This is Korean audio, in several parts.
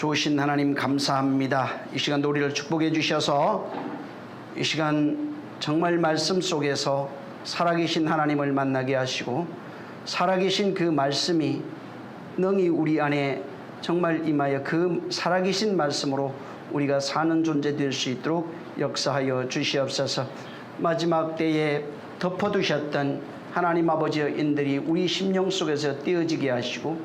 좋으신 하나님 감사합니다. 이 시간도 우리를 축복해 주셔서 이 시간 정말 말씀 속에서 살아계신 하나님을 만나게 하시고 살아계신 그 말씀이 능히 우리 안에 정말 임하여 그 살아계신 말씀으로 우리가 사는 존재 될 수 있도록 역사하여 주시옵소서. 마지막 때에 덮어두셨던 하나님 아버지의 인들이 우리 심령 속에서 떼어지게 하시고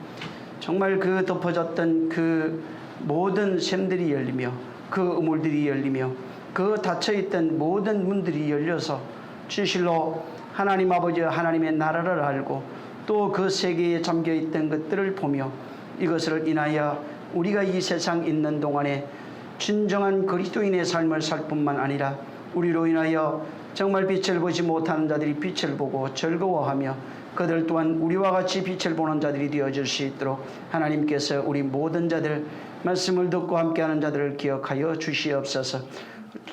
정말 그 덮어졌던 그 모든 샘들이 열리며 그 우물들이 열리며 그 닫혀있던 모든 문들이 열려서 진실로 하나님 아버지 하나님의 나라를 알고 또 그 세계에 잠겨있던 것들을 보며 이것을 인하여 우리가 이 세상 있는 동안에 진정한 그리스도인의 삶을 살 뿐만 아니라 우리로 인하여 정말 빛을 보지 못하는 자들이 빛을 보고 즐거워하며 그들 또한 우리와 같이 빛을 보는 자들이 되어질 수 있도록 하나님께서 우리 모든 자들 말씀을 듣고 함께하는 자들을 기억하여 주시옵소서.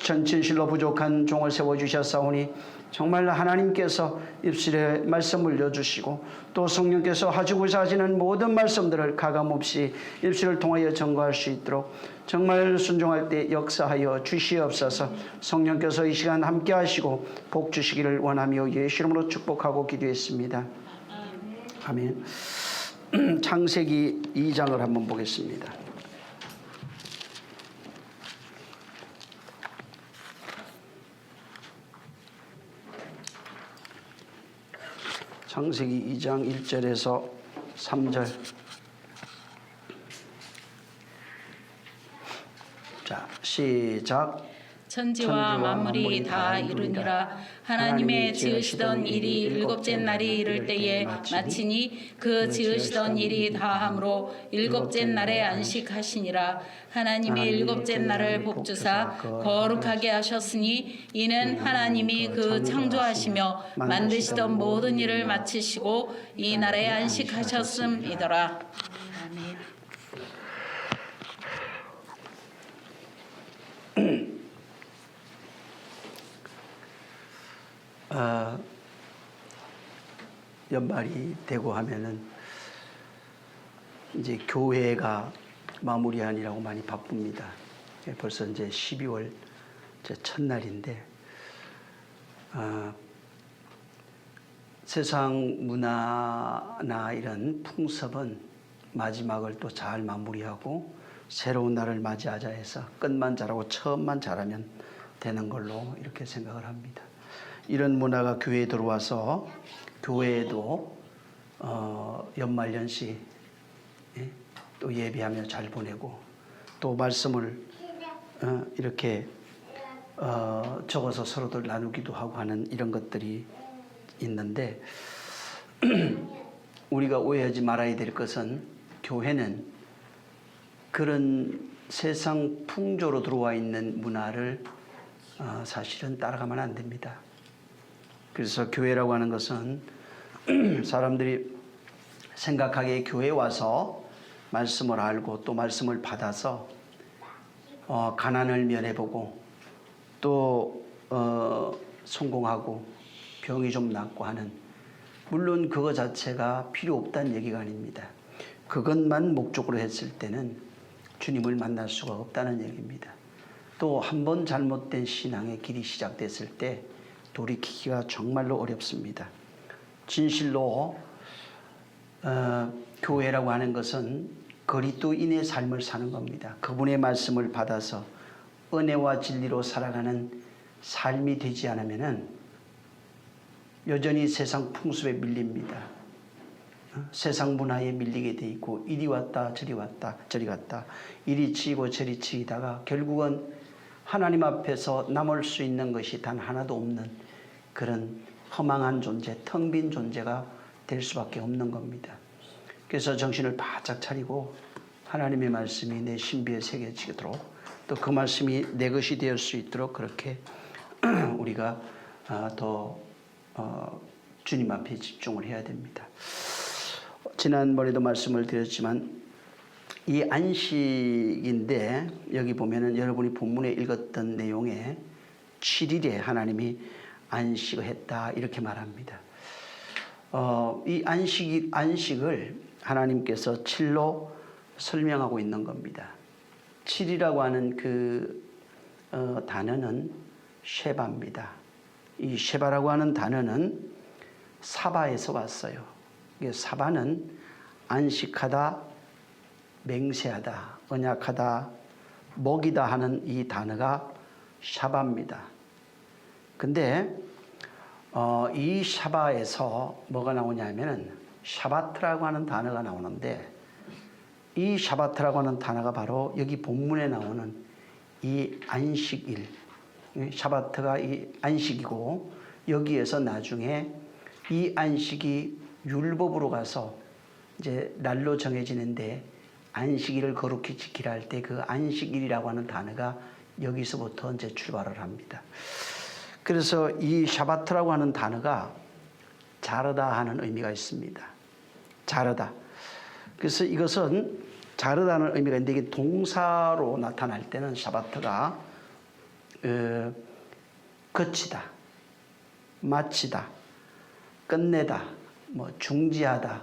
진실로 부족한 종을 세워주셨사오니 정말 하나님께서 입술에 말씀 올려주시고 또 성령께서 하시고자 하시는 모든 말씀들을 가감없이 입술을 통하여 전거할 수 있도록 정말 순종할 때 역사하여 주시옵소서. 성령께서 이 시간 함께 하시고 복 주시기를 원하며 예수 이름으로 축복하고 기도했습니다. 아멘. 창세기 2장을 한번 보겠습니다. 창세기 2장 1절에서 3절. 자, 시작. 천지와 만물이 다 이루니라. 하나님의 지으시던 일이 일곱째 날이 이를 때에 마치니 그 지으시던 일이 다함으로 일곱째 날에 안식하시니라. 하나님이 일곱째 날을 복주사 거룩하게 하셨으니 이는 하나님이 그 창조하시며 만드시던 모든 일을 마치시고 이 날에 안식하셨음이더라. 아멘. 연말이 되고 하면은 이제 교회가 마무리하느라고 많이 바쁩니다. 벌써 이제 12월 첫날인데 세상 문화나 이런 풍습은 마지막을 또 잘 마무리하고 새로운 날을 맞이하자 해서 끝만 잘하고 처음만 잘하면 되는 걸로 이렇게 생각을 합니다. 이런 문화가 교회에 들어와서 교회에도 연말연시 또 예배하며 잘 보내고 또 말씀을 이렇게 적어서 서로들 나누기도 하고 하는 이런 것들이 있는데 우리가 오해하지 말아야 될 것은 교회는 그런 세상 풍조로 들어와 있는 문화를 사실은 따라가면 안 됩니다. 그래서 교회라고 하는 것은 사람들이 생각하기에 교회에 와서 말씀을 알고 또 말씀을 받아서 가난을 면해보고 또 성공하고 병이 좀 낫고 하는, 물론 그거 자체가 필요 없다는 얘기가 아닙니다. 그것만 목적으로 했을 때는 주님을 만날 수가 없다는 얘기입니다. 또 한 번 잘못된 신앙의 길이 시작됐을 때 돌이키기가 정말로 어렵습니다. 진실로 교회라고 하는 것은 그리스도인의 삶을 사는 겁니다. 그분의 말씀을 받아서 은혜와 진리로 살아가는 삶이 되지 않으면은 여전히 세상 풍습에 밀립니다. 세상 문화에 밀리게 돼 있고 이리 왔다 저리 갔다 이리 치이고 저리 치이다가 결국은 하나님 앞에서 남을 수 있는 것이 단 하나도 없는 그런 허망한 존재, 텅 빈 존재가 될 수밖에 없는 겁니다. 그래서 정신을 바짝 차리고 하나님의 말씀이 내 신비에 새겨지도록 또 그 말씀이 내 것이 되을 수 있도록 그렇게 우리가 더 주님 앞에 집중을 해야 됩니다. 지난번에도 말씀을 드렸지만 이 안식인데 여기 보면은 여러분이 본문에 읽었던 내용에 7일에 하나님이 안식을 했다 이렇게 말합니다. 이 안식을 하나님께서 7로 설명하고 있는 겁니다. 7이라고 하는 단어는 쉐바입니다. 이 쉐바라고 하는 단어는 사바에서 왔어요. 사바는 안식하다, 맹세하다, 언약하다, 먹이다 하는 이 단어가 샤바입니다. 근데 이 샤바에서 뭐가 나오냐면은 샤바트라고 하는 단어가 나오는데, 이 샤바트라고 하는 단어가 바로 여기 본문에 나오는 이 안식일, 샤바트가 이 안식이고, 여기에서 나중에 이 안식이 율법으로 가서 이제 날로 정해지는데 안식일을 거룩히 지키라 할 때 그 안식일이라고 하는 단어가 여기서부터 이제 출발을 합니다. 그래서 이 샤바트라고 하는 단어가 자르다 하는 의미가 있습니다. 자르다. 그래서 이것은 자르다는 의미가 있는데, 이게 동사로 나타날 때는 샤바트가 거치다, 마치다, 끝내다, 중지하다,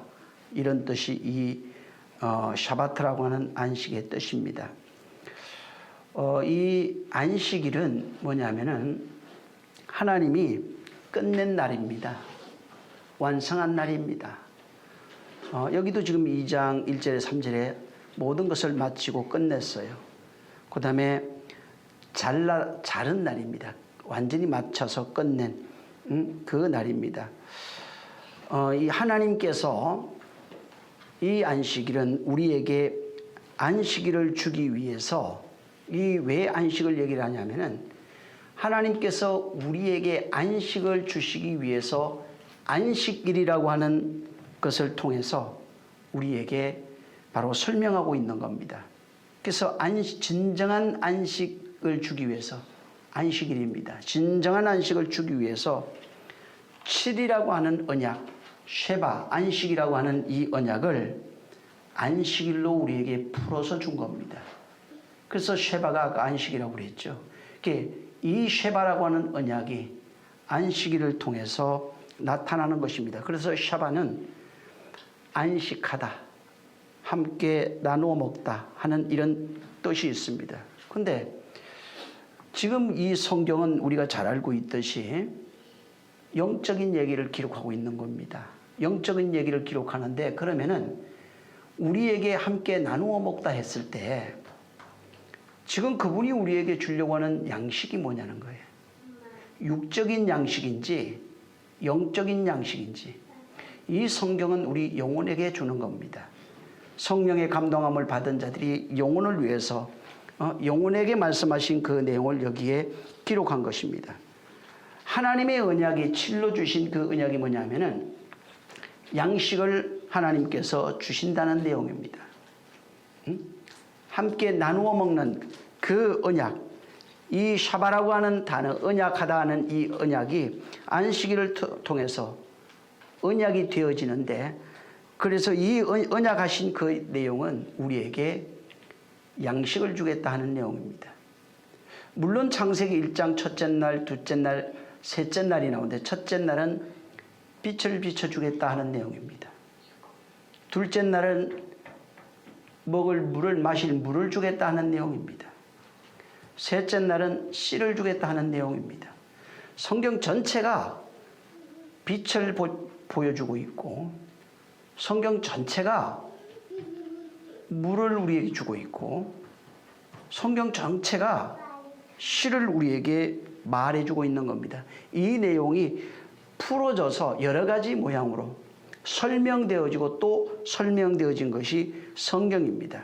이런 뜻이 이 샤바트라고 하는 안식의 뜻입니다. 이 안식일은 뭐냐면은 하나님이 끝낸 날입니다. 완성한 날입니다. 여기도 지금 2장 1절에 3절에 모든 것을 마치고 끝냈어요. 그 다음에 자른 날입니다. 완전히 마쳐서 끝낸 그 날입니다. 이 하나님께서 이 안식일은 우리에게 안식일을 주기 위해서, 이 왜 안식을 얘기를 하냐면은 하나님께서 우리에게 안식을 주시기 위해서 안식일이라고 하는 것을 통해서 우리에게 바로 설명하고 있는 겁니다. 그래서 진정한 안식을 주기 위해서 안식일입니다. 진정한 안식을 주기 위해서 7이라고 하는 언약, 쉐바, 안식이라고 하는 이 언약을 안식일로 우리에게 풀어서 준 겁니다. 그래서 쉐바가 아까 안식이라고 그랬죠. 이 쉐바라고 하는 언약이 안식일을 통해서 나타나는 것입니다. 그래서 샤바는 안식하다, 함께 나누어 먹다 하는 이런 뜻이 있습니다. 그런데 지금 이 성경은 우리가 잘 알고 있듯이 영적인 얘기를 기록하고 있는 겁니다. 영적인 얘기를 기록하는데, 그러면은 우리에게 함께 나누어 먹다 했을 때 지금 그분이 우리에게 주려고 하는 양식이 뭐냐는 거예요. 육적인 양식인지 영적인 양식인지, 이 성경은 우리 영혼에게 주는 겁니다. 성령의 감동함을 받은 자들이 영혼을 위해서 영혼에게 말씀하신 그 내용을 여기에 기록한 것입니다. 하나님의 언약이 7로 주신 그 언약이 뭐냐면은 양식을 하나님께서 주신다는 내용입니다. 함께 나누어 먹는 그 언약, 이 샤바라고 하는 단어, 언약하다 하는 이 언약이 안식일을 통해서 언약이 되어지는데, 그래서 이 언약하신 그 내용은 우리에게 양식을 주겠다 하는 내용입니다. 물론 창세기 1장 첫째 날, 둘째 날, 셋째 날이 나오는데, 첫째 날은 빛을 비춰주겠다 하는 내용입니다. 둘째 날은 먹을 물을, 마실 물을 주겠다 하는 내용입니다. 셋째 날은 씨를 주겠다 하는 내용입니다. 성경 전체가 빛을 보여주고 있고, 성경 전체가 물을 우리에게 주고 있고, 성경 전체가 씨를 우리에게 말해주고 있는 겁니다. 이 내용이 풀어져서 여러 가지 모양으로 설명되어지고 또 설명되어진 것이 성경입니다.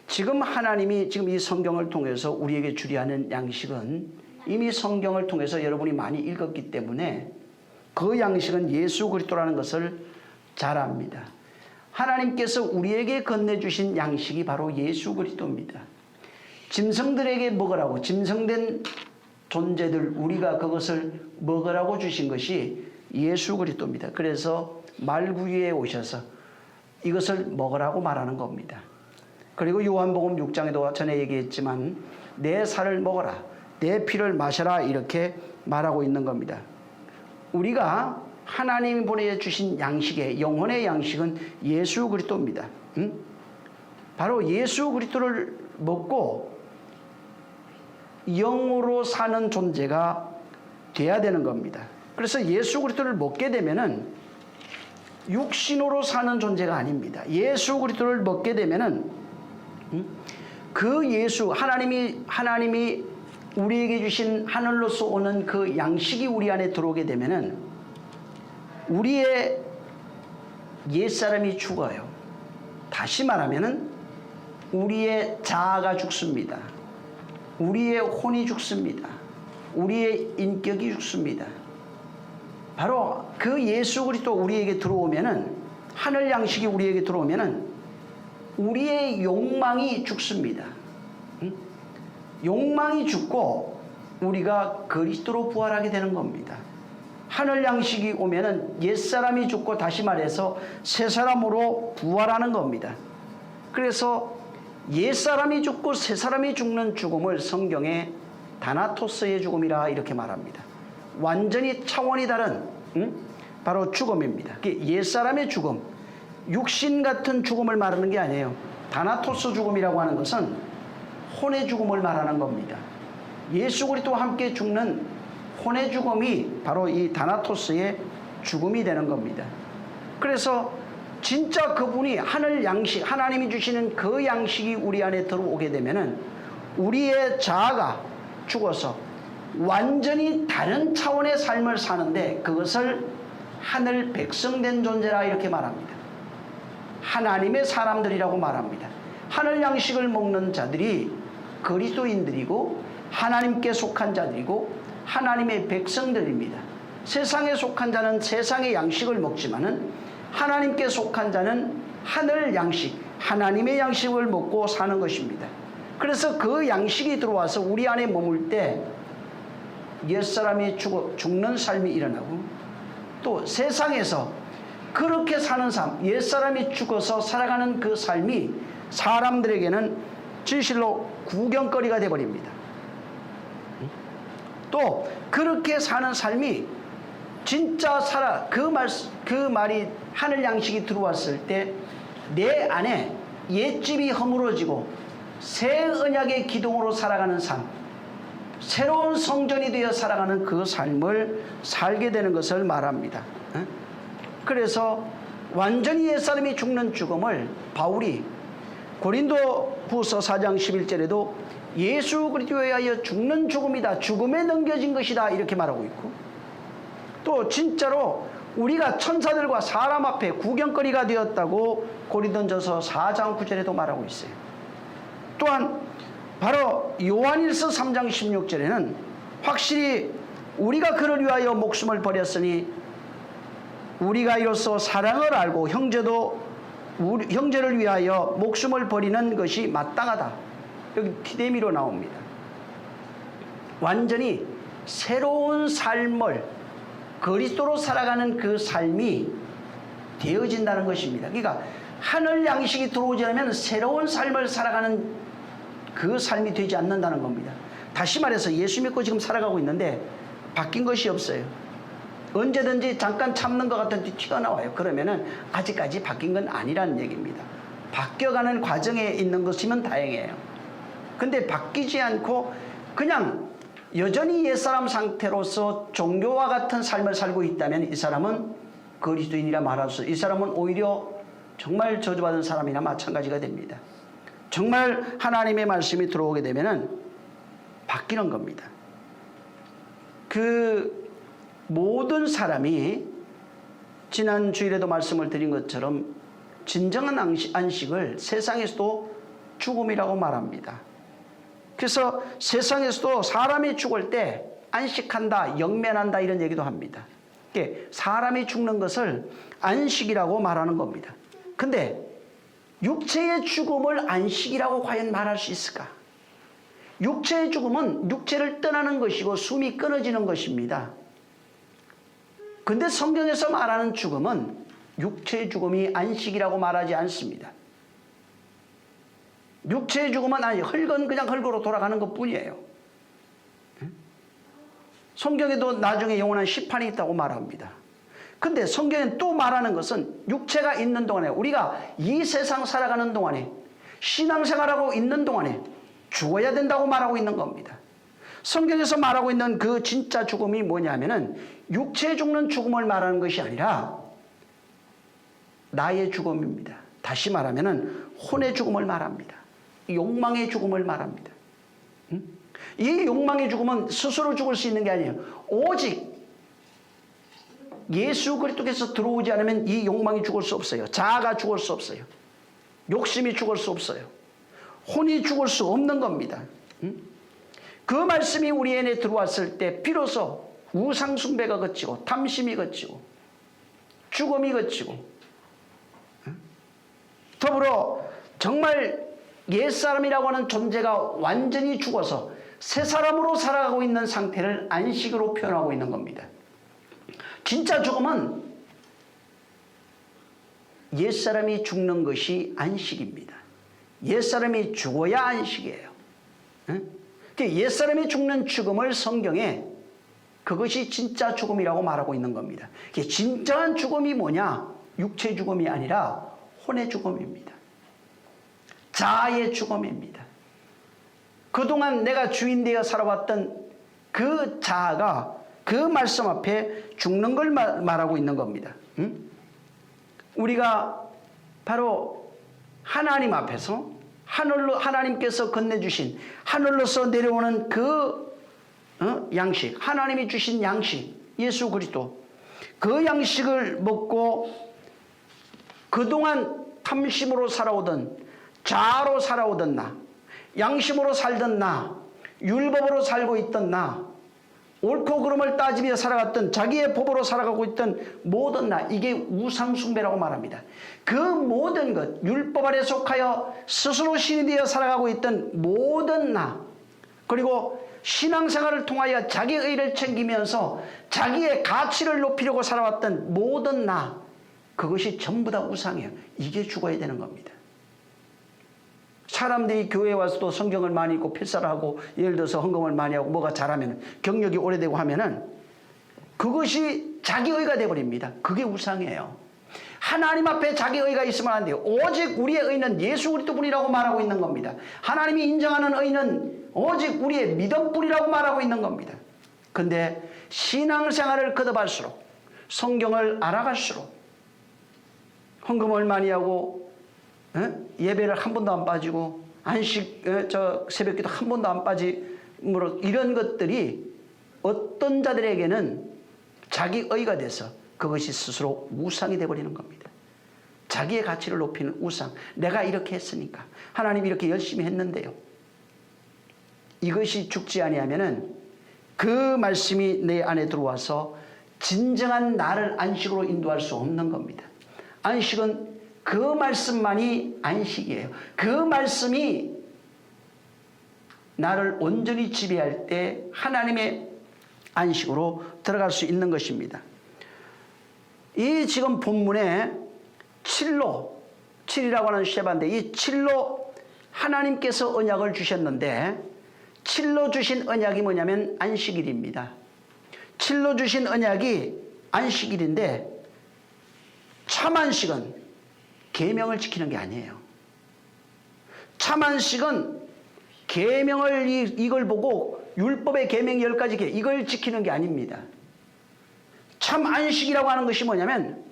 지금 하나님이 지금 이 성경을 통해서 우리에게 주려 하는 양식은 이미 성경을 통해서 여러분이 많이 읽었기 때문에 그 양식은 예수 그리스도라는 것을 잘 압니다. 하나님께서 우리에게 건네주신 양식이 바로 예수 그리스도입니다. 짐승들에게 먹으라고, 짐승된 존재들, 우리가 그것을 먹으라고 주신 것이 예수 그리스도입니다. 그래서 말구유에 오셔서 이것을 먹으라고 말하는 겁니다. 그리고 요한복음 6장에도 전에 얘기했지만 내 살을 먹어라, 내 피를 마셔라, 이렇게 말하고 있는 겁니다. 우리가 하나님이 보내주신 양식의 영혼의 양식은 예수 그리스도입니다. 바로 예수 그리스도를 먹고 영으로 사는 존재가 돼야 되는 겁니다. 그래서 예수 그리스도를 먹게 되면은 육신으로 사는 존재가 아닙니다. 예수 그리스도를 먹게 되면은 그 예수 하나님이 우리에게 주신 하늘로서 오는 그 양식이 우리 안에 들어오게 되면은 우리의 옛사람이 죽어요. 다시 말하면은 우리의 자아가 죽습니다. 우리의 혼이 죽습니다. 우리의 인격이 죽습니다. 바로 그 예수 그리스도 우리에게 들어오면은, 하늘 양식이 우리에게 들어오면은 우리의 욕망이 죽습니다. 욕망이 죽고 우리가 그리스도로 부활하게 되는 겁니다. 하늘 양식이 오면은 옛사람이 죽고 다시 말해서 새 사람으로 부활하는 겁니다. 그래서 옛사람이 죽고 새 사람이 죽는 죽음을 성경에 다나토스의 죽음이라 이렇게 말합니다. 완전히 차원이 다른 바로 죽음입니다. 옛사람의 죽음, 육신 같은 죽음을 말하는 게 아니에요. 다나토스 죽음이라고 하는 것은 혼의 죽음을 말하는 겁니다. 예수 그리스도와 함께 죽는 혼의 죽음이 바로 이 다나토스의 죽음이 되는 겁니다. 그래서 진짜 그분이 하늘 양식, 하나님이 주시는 그 양식이 우리 안에 들어오게 되면은 우리의 자아가 죽어서 완전히 다른 차원의 삶을 사는데 그것을 하늘 백성된 존재라 이렇게 말합니다. 하나님의 사람들이라고 말합니다. 하늘 양식을 먹는 자들이 그리스도인들이고 하나님께 속한 자들이고 하나님의 백성들입니다. 세상에 속한 자는 세상의 양식을 먹지만은 하나님께 속한 자는 하늘 양식, 하나님의 양식을 먹고 사는 것입니다. 그래서 그 양식이 들어와서 우리 안에 머물 때 옛사람이 죽는 삶이 일어나고 또 세상에서 그렇게 사는 삶, 옛사람이 죽어서 살아가는 그 삶이 사람들에게는 진실로 구경거리가 되어버립니다. 또 그렇게 사는 삶이 진짜 그 말이 하늘 양식이 들어왔을 때 내 안에 옛집이 허물어지고 새 언약의 기둥으로 살아가는 삶, 새로운 성전이 되어 살아가는 그 삶을 살게 되는 것을 말합니다. 그래서 완전히 옛사람이 죽는 죽음을 바울이 고린도후서 4장 11절에도 예수 그리스도에 의하여 죽는 죽음이다, 죽음에 넘겨진 것이다 이렇게 말하고 있고, 또 진짜로 우리가 천사들과 사람 앞에 구경거리가 되었다고 고린도전서 4장 9절에도 말하고 있어요. 또한 바로 요한일서 3장 16절에는 확실히 우리가 그를 위하여 목숨을 버렸으니 우리가 이로써 사랑을 알고 형제를 위하여 목숨을 버리는 것이 마땅하다. 여기 디데미로 나옵니다. 완전히 새로운 삶을 그리스도로 살아가는 그 삶이 되어진다는 것입니다. 그러니까 하늘 양식이 들어오지 않으면 새로운 삶을 살아가는 그 삶이 되지 않는다는 겁니다. 다시 말해서 예수 믿고 지금 살아가고 있는데 바뀐 것이 없어요. 언제든지 잠깐 참는 것 같은 티가 나와요. 그러면은 아직까지 바뀐 건 아니라는 얘기입니다. 바뀌어가는 과정에 있는 것이면 다행이에요. 근데 바뀌지 않고 그냥 여전히 옛사람 상태로서 종교와 같은 삶을 살고 있다면 이 사람은 그리스도인이라 말할 수, 이 사람은 오히려 정말 저주받은 사람이나 마찬가지가 됩니다. 정말 하나님의 말씀이 들어오게 되면은 바뀌는 겁니다. 그 모든 사람이 지난 주일에도 말씀을 드린 것처럼 진정한 안식을 세상에서도 죽음이라고 말합니다. 그래서 세상에서도 사람이 죽을 때 안식한다, 영면한다 이런 얘기도 합니다. 사람이 죽는 것을 안식이라고 말하는 겁니다. 근데 육체의 죽음을 안식이라고 과연 말할 수 있을까? 육체의 죽음은 육체를 떠나는 것이고 숨이 끊어지는 것입니다. 근데 성경에서 말하는 죽음은 육체의 죽음이 안식이라고 말하지 않습니다. 육체의 죽음은 아니, 흙은 그냥 흙으로 돌아가는 것 뿐이에요. 성경에도 나중에 영원한 심판이 있다고 말합니다. 근데 성경은 또 말하는 것은 육체가 있는 동안에, 우리가 이 세상 살아가는 동안에 신앙생활하고 있는 동안에 죽어야 된다고 말하고 있는 겁니다. 성경에서 말하고 있는 그 진짜 죽음이 뭐냐면은 육체에 죽는 죽음을 말하는 것이 아니라 나의 죽음입니다. 다시 말하면은 혼의 죽음을 말합니다. 욕망의 죽음을 말합니다. 이 욕망의 죽음은 스스로 죽을 수 있는 게 아니에요. 오직 예수 그리스도께서 들어오지 않으면 이 욕망이 죽을 수 없어요. 자아가 죽을 수 없어요. 욕심이 죽을 수 없어요. 혼이 죽을 수 없는 겁니다. 그 말씀이 우리 안에 들어왔을 때 비로소 우상숭배가 그치고 탐심이 그치고 죽음이 그치고 더불어 정말 옛사람이라고 하는 존재가 완전히 죽어서 새 사람으로 살아가고 있는 상태를 안식으로 표현하고 있는 겁니다. 진짜 죽음은 옛사람이 죽는 것이 안식입니다. 옛사람이 죽어야 안식이에요. 옛사람이 죽는 죽음을 성경에 그것이 진짜 죽음이라고 말하고 있는 겁니다. 진짜한 죽음이 뭐냐? 육체 죽음이 아니라 혼의 죽음입니다. 자아의 죽음입니다. 그동안 내가 주인 되어 살아왔던 그 자아가 그 말씀 앞에 죽는 걸 말하고 있는 겁니다. 우리가 바로 하나님 앞에서 하나님께서 건네주신 하늘로서 내려오는 그 양식, 하나님이 주신 양식, 예수 그리스도, 그 양식을 먹고 그동안 탐심으로 살아오던, 자아로 살아오던 나, 양심으로 살던 나, 율법으로 살고 있던 나, 옳고 그름을 따지며 살아갔던 자기의 법으로 살아가고 있던 모든 나, 이게 우상숭배라고 말합니다. 그 모든 것, 율법 아래 속하여 스스로 신이 되어 살아가고 있던 모든 나, 그리고 신앙생활을 통하여 자기의 의를 챙기면서 자기의 가치를 높이려고 살아왔던 모든 나, 그것이 전부 다 우상이에요. 이게 죽어야 되는 겁니다. 사람들이 교회에 와서도 성경을 많이 읽고 필사를 하고 예를 들어서 헌금을 많이 하고 뭐가 잘하면 경력이 오래되고 하면은 그것이 자기의가 되어버립니다. 그게 우상이에요. 하나님 앞에 자기의가 있으면 안 돼요. 오직 우리의 의는 예수 그리스도뿐이라고 말하고 있는 겁니다. 하나님이 인정하는 의는 오직 우리의 믿음뿐이라고 말하고 있는 겁니다. 근데 신앙생활을 거듭할수록 성경을 알아갈수록 헌금을 많이 하고 예배를 한 번도 안 빠지고 안식 새벽기도 한 번도 안 빠짐으로 이런 것들이 어떤 자들에게는 자기의가 돼서 그것이 스스로 우상이 되어버리는 겁니다. 자기의 가치를 높이는 우상. 내가 이렇게 했으니까 하나님이 이렇게 열심히 했는데요. 이것이 죽지 아니하면은 그 말씀이 내 안에 들어와서 진정한 나를 안식으로 인도할 수 없는 겁니다. 안식은 그 말씀만이 안식이에요. 그 말씀이 나를 온전히 지배할 때 하나님의 안식으로 들어갈 수 있는 것입니다. 이 지금 본문에 7이라고 하는 쉐바인데 이 7로 하나님께서 언약을 주셨는데 7로 주신 언약이 뭐냐면 안식일입니다. 7로 주신 언약이 안식일인데 참 안식은 계명을 지키는 게 아니에요. 참 안식은 계명을 이걸 보고 율법의 계명 10가지 이걸 지키는 게 아닙니다. 참 안식이라고 하는 것이 뭐냐면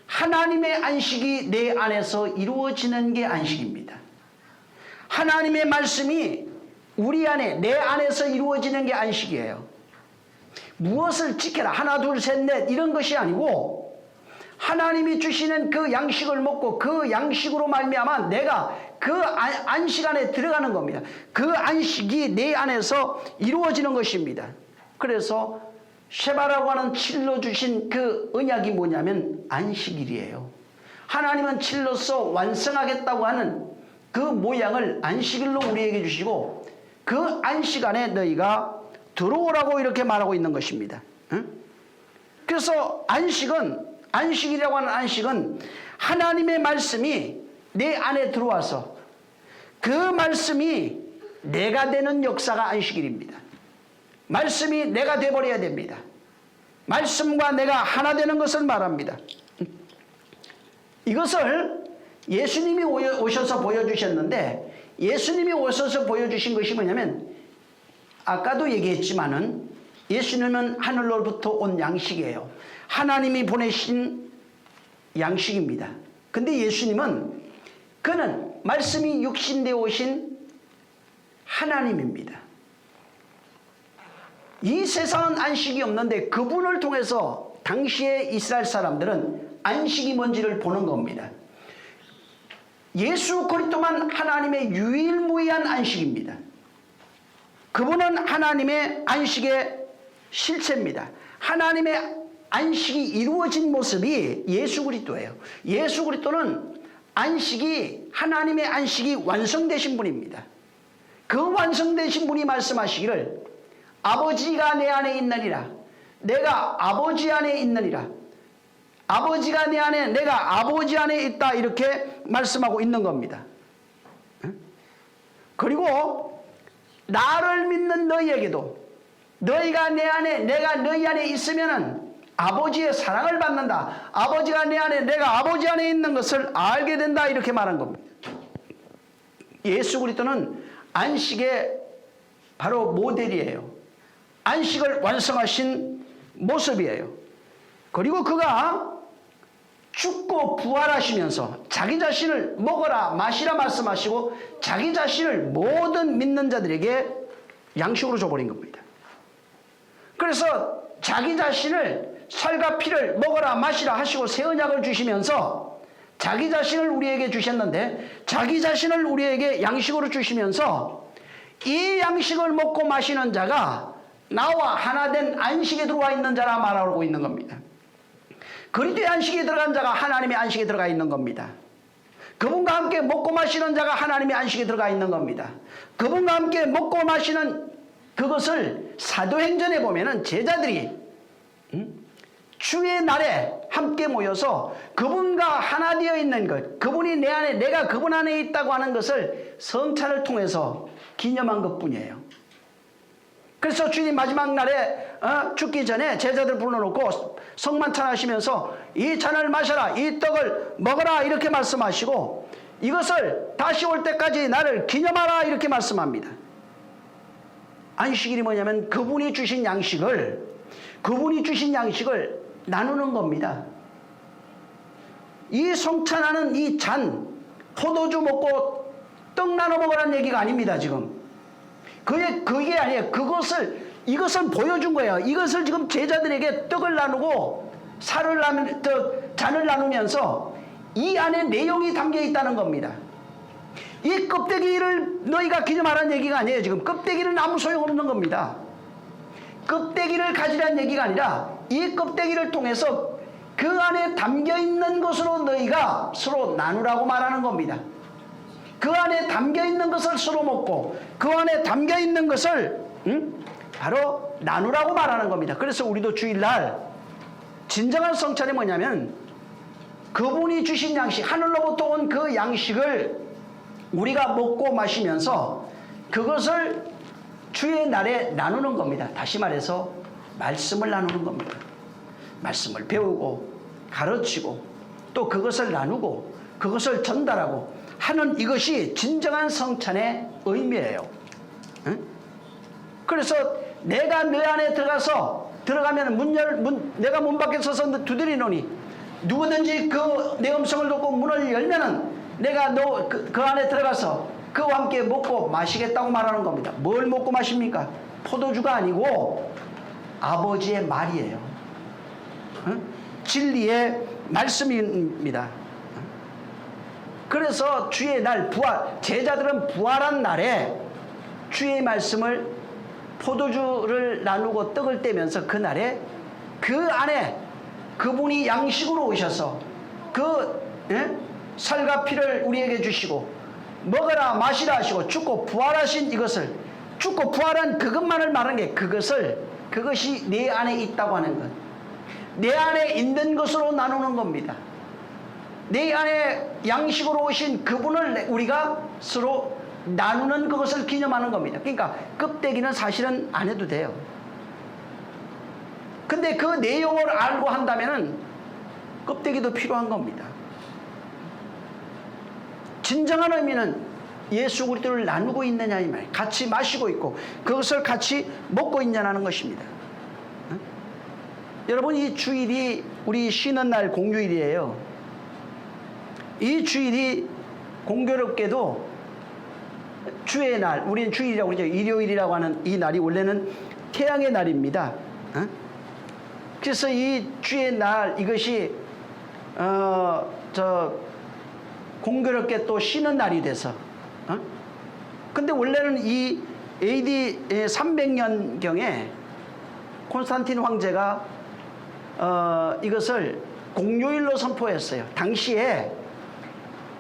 하나님의 안식이 내 안에서 이루어지는 게 안식입니다. 하나님의 말씀이 우리 안에 내 안에서 이루어지는 게 안식이에요. 무엇을 지켜라 하나 둘 셋 넷 이런 것이 아니고 하나님이 주시는 그 양식을 먹고 그 양식으로 말미암아 내가 그 안식 안에 들어가는 겁니다. 그 안식이 내 안에서 이루어지는 것입니다. 그래서 쉐바라고 하는 7로 주신 그 언약이 뭐냐면 안식일이에요. 하나님은 7로서 완성하겠다고 하는 그 모양을 안식일로 우리에게 주시고 그 안식 안에 너희가 들어오라고 이렇게 말하고 있는 것입니다. 그래서 안식이라고 하는 안식은 하나님의 말씀이 내 안에 들어와서 그 말씀이 내가 되는 역사가 안식일입니다. 말씀이 내가 되어버려야 됩니다. 말씀과 내가 하나 되는 것을 말합니다. 이것을 예수님이 오셔서 보여주셨는데, 예수님이 오셔서 보여주신 것이 뭐냐면, 아까도 얘기했지만은 예수님은 하늘로부터 온 양식이에요. 하나님이 보내신 양식입니다. 근데 예수님은 그는 말씀이 육신되어 오신 하나님입니다. 이 세상은 안식이 없는데 그분을 통해서 당시의 이스라엘 사람들은 안식이 뭔지를 보는 겁니다. 예수 그리스도만 하나님의 유일무이한 안식입니다. 그분은 하나님의 안식의 실체입니다. 하나님의 안식이 이루어진 모습이 예수 그리스도예요. 예수 그리스도는 안식이, 하나님의 안식이 완성되신 분입니다. 그 완성되신 분이 말씀하시기를 아버지가 내 안에 있느니라, 내가 아버지 안에 있느니라, 아버지가 내 안에, 내가 아버지 안에 있다, 이렇게 말씀하고 있는 겁니다. 그리고 나를 믿는 너희에게도, 너희가 내 안에, 내가 너희 안에 있으면은 아버지의 사랑을 받는다. 아버지가 내 안에, 내가 아버지 안에 있는 것을 알게 된다, 이렇게 말한 겁니다. 예수 그리스도는 안식의 바로 모델이에요. 안식을 완성하신 모습이에요. 그리고 그가 죽고 부활하시면서 자기 자신을 먹어라 마시라 말씀하시고 자기 자신을 모든 믿는 자들에게 양식으로 줘버린 겁니다. 그래서 자기 자신을 살과 피를 먹어라 마시라 하시고 새 언약을 주시면서 자기 자신을 우리에게 주셨는데, 자기 자신을 우리에게 양식으로 주시면서 이 양식을 먹고 마시는 자가 나와 하나 된 안식에 들어와 있는 자라 말하고 있는 겁니다. 그리스도의 안식에 들어간 자가 하나님의 안식에 들어가 있는 겁니다. 그분과 함께 먹고 마시는 자가 하나님의 안식에 들어가 있는 겁니다. 그분과 함께 먹고 마시는 그것을 사도행전에 보면은 제자들이 주의 날에 함께 모여서 그분과 하나 되어 있는 것, 그분이 내 안에, 내가 그분 안에 있다고 하는 것을 성찬을 통해서 기념한 것뿐이에요. 그래서 주님 마지막 날에 죽기 전에 제자들 불러놓고 성만찬 하시면서 이 잔을 마셔라, 이 떡을 먹어라, 이렇게 말씀하시고 이것을 다시 올 때까지 나를 기념하라, 이렇게 말씀합니다. 안식일이 뭐냐면 그분이 주신 양식을 나누는 겁니다. 이 성찬하는 이 잔, 포도주 먹고 떡 나눠 먹으라는 얘기가 아닙니다, 지금. 그게 아니에요. 이것을 보여준 거예요. 이것을 지금 제자들에게 떡을 나누고 잔을 나누면서 이 안에 내용이 담겨 있다는 겁니다. 이 껍데기를 너희가 기념하라는 얘기가 아니에요. 지금 껍데기는 아무 소용없는 겁니다. 껍데기를 가지라는 얘기가 아니라 이 껍데기를 통해서 그 안에 담겨 있는 것으로 너희가 서로 나누라고 말하는 겁니다. 그 안에 담겨 있는 것을 서로 먹고 그 안에 담겨 있는 것을 바로 나누라고 말하는 겁니다. 그래서 우리도 주일날 진정한 성찬이 뭐냐면 그분이 주신 양식, 하늘로부터 온 그 양식을 우리가 먹고 마시면서 그것을 주의 날에 나누는 겁니다. 다시 말해서 말씀을 나누는 겁니다. 말씀을 배우고 가르치고 또 그것을 나누고 그것을 전달하고 하는 이것이 진정한 성찬의 의미예요. 응? 그래서 내가 너 안에 들어가면 내가 문 밖에 서서 두드리노니 누구든지 내 음성을 듣고 문을 열면은 내가 그 안에 들어가서 그와 함께 먹고 마시겠다고 말하는 겁니다. 뭘 먹고 마십니까? 포도주가 아니고 아버지의 말이에요. 응? 진리의 말씀입니다. 그래서 주의 날 제자들은 부활한 날에 주의 말씀을 포도주를 나누고 떡을 떼면서 그 날에 그 안에 그분이 양식으로 오셔서 살과 피를 우리에게 주시고 먹어라 마시라 하시고 죽고 부활하신 이것을, 죽고 부활한 그것만을 말하는 게 그것이 내 안에 있다고 하는 것, 내 안에 있는 것으로 나누는 겁니다. 내 안에 양식으로 오신 그분을 우리가 서로 나누는 그것을 기념하는 겁니다. 그러니까 껍데기는 사실은 안 해도 돼요. 근데 그 내용을 알고 한다면은 껍데기도 필요한 겁니다. 진정한 의미는 예수 그리스도를 나누고 있느냐 이 말이에요. 같이 마시고 있고 그것을 같이 먹고 있냐는 것입니다. 여러분, 이 주일이 우리 쉬는 날 공휴일이에요. 이 주일이 공교롭게도 주의 날, 우리는 주일이라고 그러죠. 일요일이라고 하는 이 날이 원래는 태양의 날입니다. 그래서 이 주의 날, 이것이 공교롭게 또 쉬는 날이 돼서 근데 원래는 이 AD 300년경에 콘스탄틴 황제가 이것을 공휴일로 선포했어요. 당시에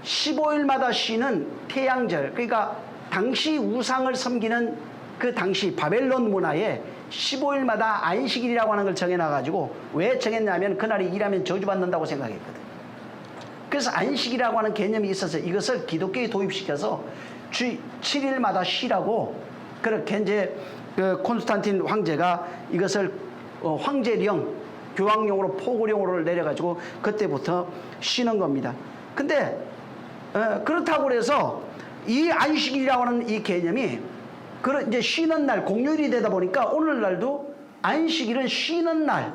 15일마다 쉬는 태양절, 그러니까 당시 우상을 섬기는 그 당시 바벨론 문화에 15일마다 안식일이라고 하는 걸 정해놔가지고, 왜 정했냐면 그날이 일하면 저주받는다고 생각했거든. 그래서 안식이라고 하는 개념이 있어서 이것을 기독교에 도입시켜서 주 7일마다 쉬라고, 그렇게 이제 그 콘스탄틴 황제가 이것을 황제령, 교황령으로 포고령으로 내려가지고 그때부터 쉬는 겁니다. 근데 그렇다고 그래서 이 안식일이라고 하는 이 개념이 이제 쉬는 날, 공휴일이 되다 보니까 오늘날도 안식일은 쉬는 날,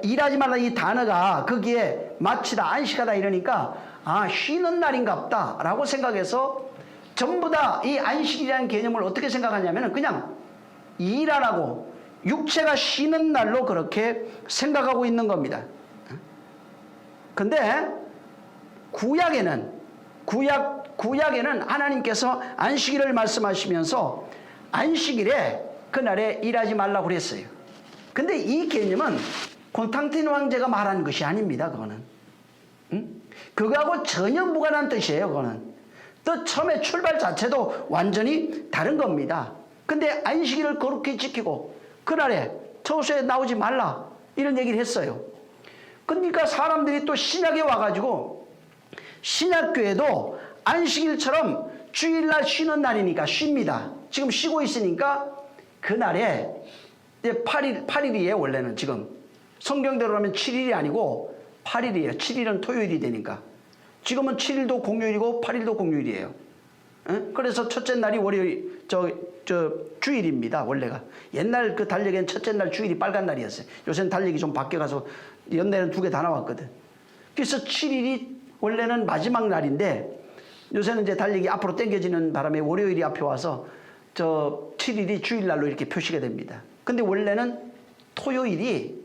일하지 말라 이 단어가 거기에 마치다, 안식하다 이러니까 쉬는 날인가 보다 라고 생각해서 전부 다 이 안식이라는 개념을 어떻게 생각하냐면 그냥 일 안 하고 육체가 쉬는 날로 그렇게 생각하고 있는 겁니다. 근데 구약에는 하나님께서 안식일을 말씀하시면서 안식일에 그날에 일하지 말라고 그랬어요. 근데 이 개념은 콘스탄틴 황제가 말한 것이 아닙니다. 그거는 그거하고 전혀 무관한 뜻이에요. 그거는 또 처음에 출발 자체도 완전히 다른 겁니다. 근데 안식일을 거룩히 지키고 그날에 처소에 나오지 말라 이런 얘기를 했어요. 그러니까 사람들이 또 신약에 와가지고 신약교회도 안식일처럼 주일날 쉬는 날이니까 쉽니다. 지금 쉬고 있으니까 그날에 이제 8일이에요. 원래는 지금 성경대로 하면 7일이 아니고 8일이에요. 7일은 토요일이 되니까. 지금은 7일도 공휴일이고 8일도 공휴일이에요. 그래서 첫째 날이 월요일, 주일입니다. 원래가. 옛날 그 달력엔 첫째 날 주일이 빨간 날이었어요. 요새는 달력이 좀 바뀌어가서 연내는 2개 다 나왔거든. 그래서 7일이 원래는 마지막 날인데 요새는 이제 달력이 앞으로 당겨지는 바람에 월요일이 앞에 와서 7일이 주일날로 이렇게 표시가 됩니다. 근데 원래는 토요일이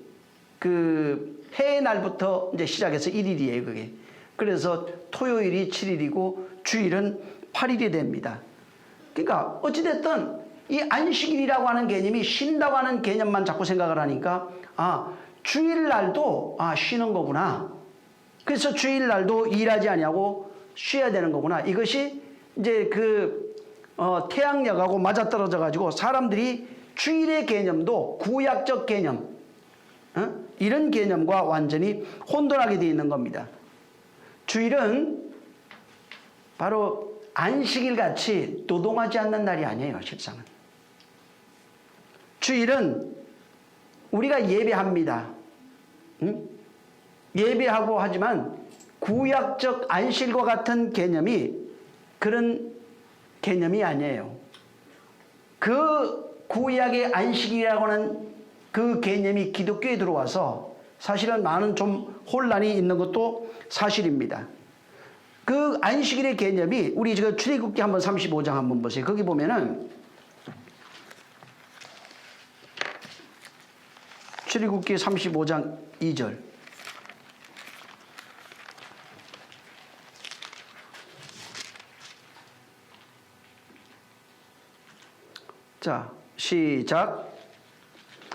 그 해의 날부터 이제 시작해서 1일이에요, 그게. 그래서 토요일이 7일이고 주일은 8일이 됩니다. 그러니까 어찌됐든 이 안식일이라고 하는 개념이 쉰다고 하는 개념만 자꾸 생각을 하니까 주일날도 쉬는 거구나. 그래서 주일날도 일하지 아니하고 쉬어야 되는 거구나. 이것이 이제 태양력하고 맞아떨어져 가지고 사람들이 주일의 개념도 구약적 개념, 이런 개념과 완전히 혼돈하게 되어 있는 겁니다. 주일은 바로 안식일 같이 노동하지 않는 날이 아니에요. 실상은 주일은 우리가 예배합니다. 예배하고 하지만 구약적 안식일과 같은 개념이 그런 개념이 아니에요. 그 구약의 안식일이라고 하는 그 개념이 기독교에 들어와서 사실은 많은 좀 혼란이 있는 것도 사실입니다. 그 안식일의 개념이 우리 지금 출애굽기 한번 35장 한번 보세요. 거기 보면은 출애굽기 35장 2절. 자, 시작.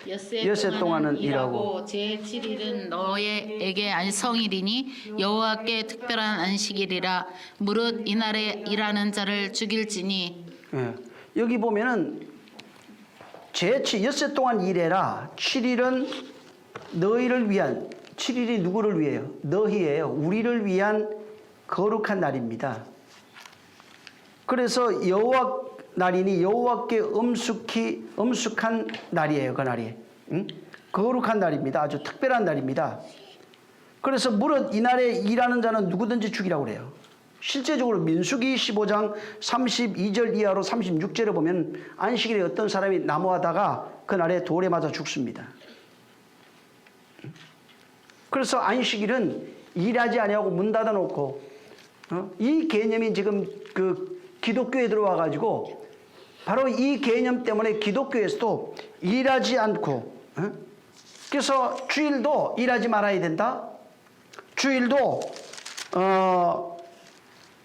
엿새 동안은 일하고 제7일은 너에게 안성일이니 여호와께 특별한 안식일이라. 무릇 이날에 일하는 자를 죽일지니. 여기 보면은 엿새 동안 일해라. 7일은 너희를 위한, 7일이 누구를 위해요? 너희예요. 우리를 위한 거룩한 날입니다. 그래서 여호와 날이니 여호와께 엄숙한 날이에요. 그 날이 거룩한 날입니다. 아주 특별한 날입니다. 그래서 무릇 이날에 일하는 자는 누구든지 죽이라고 그래요. 실제적으로 민수기 15장 32절 이하로 36절에 보면 안식일에 어떤 사람이 나무하다가 그날에 돌에 맞아 죽습니다. 그래서 안식일은 일하지 아니하고 문 닫아놓고 이 개념이 지금 그 기독교에 들어와 가지고 바로 이 개념 때문에 기독교에서도 일하지 않고 그래서 주일도 일하지 말아야 된다. 주일도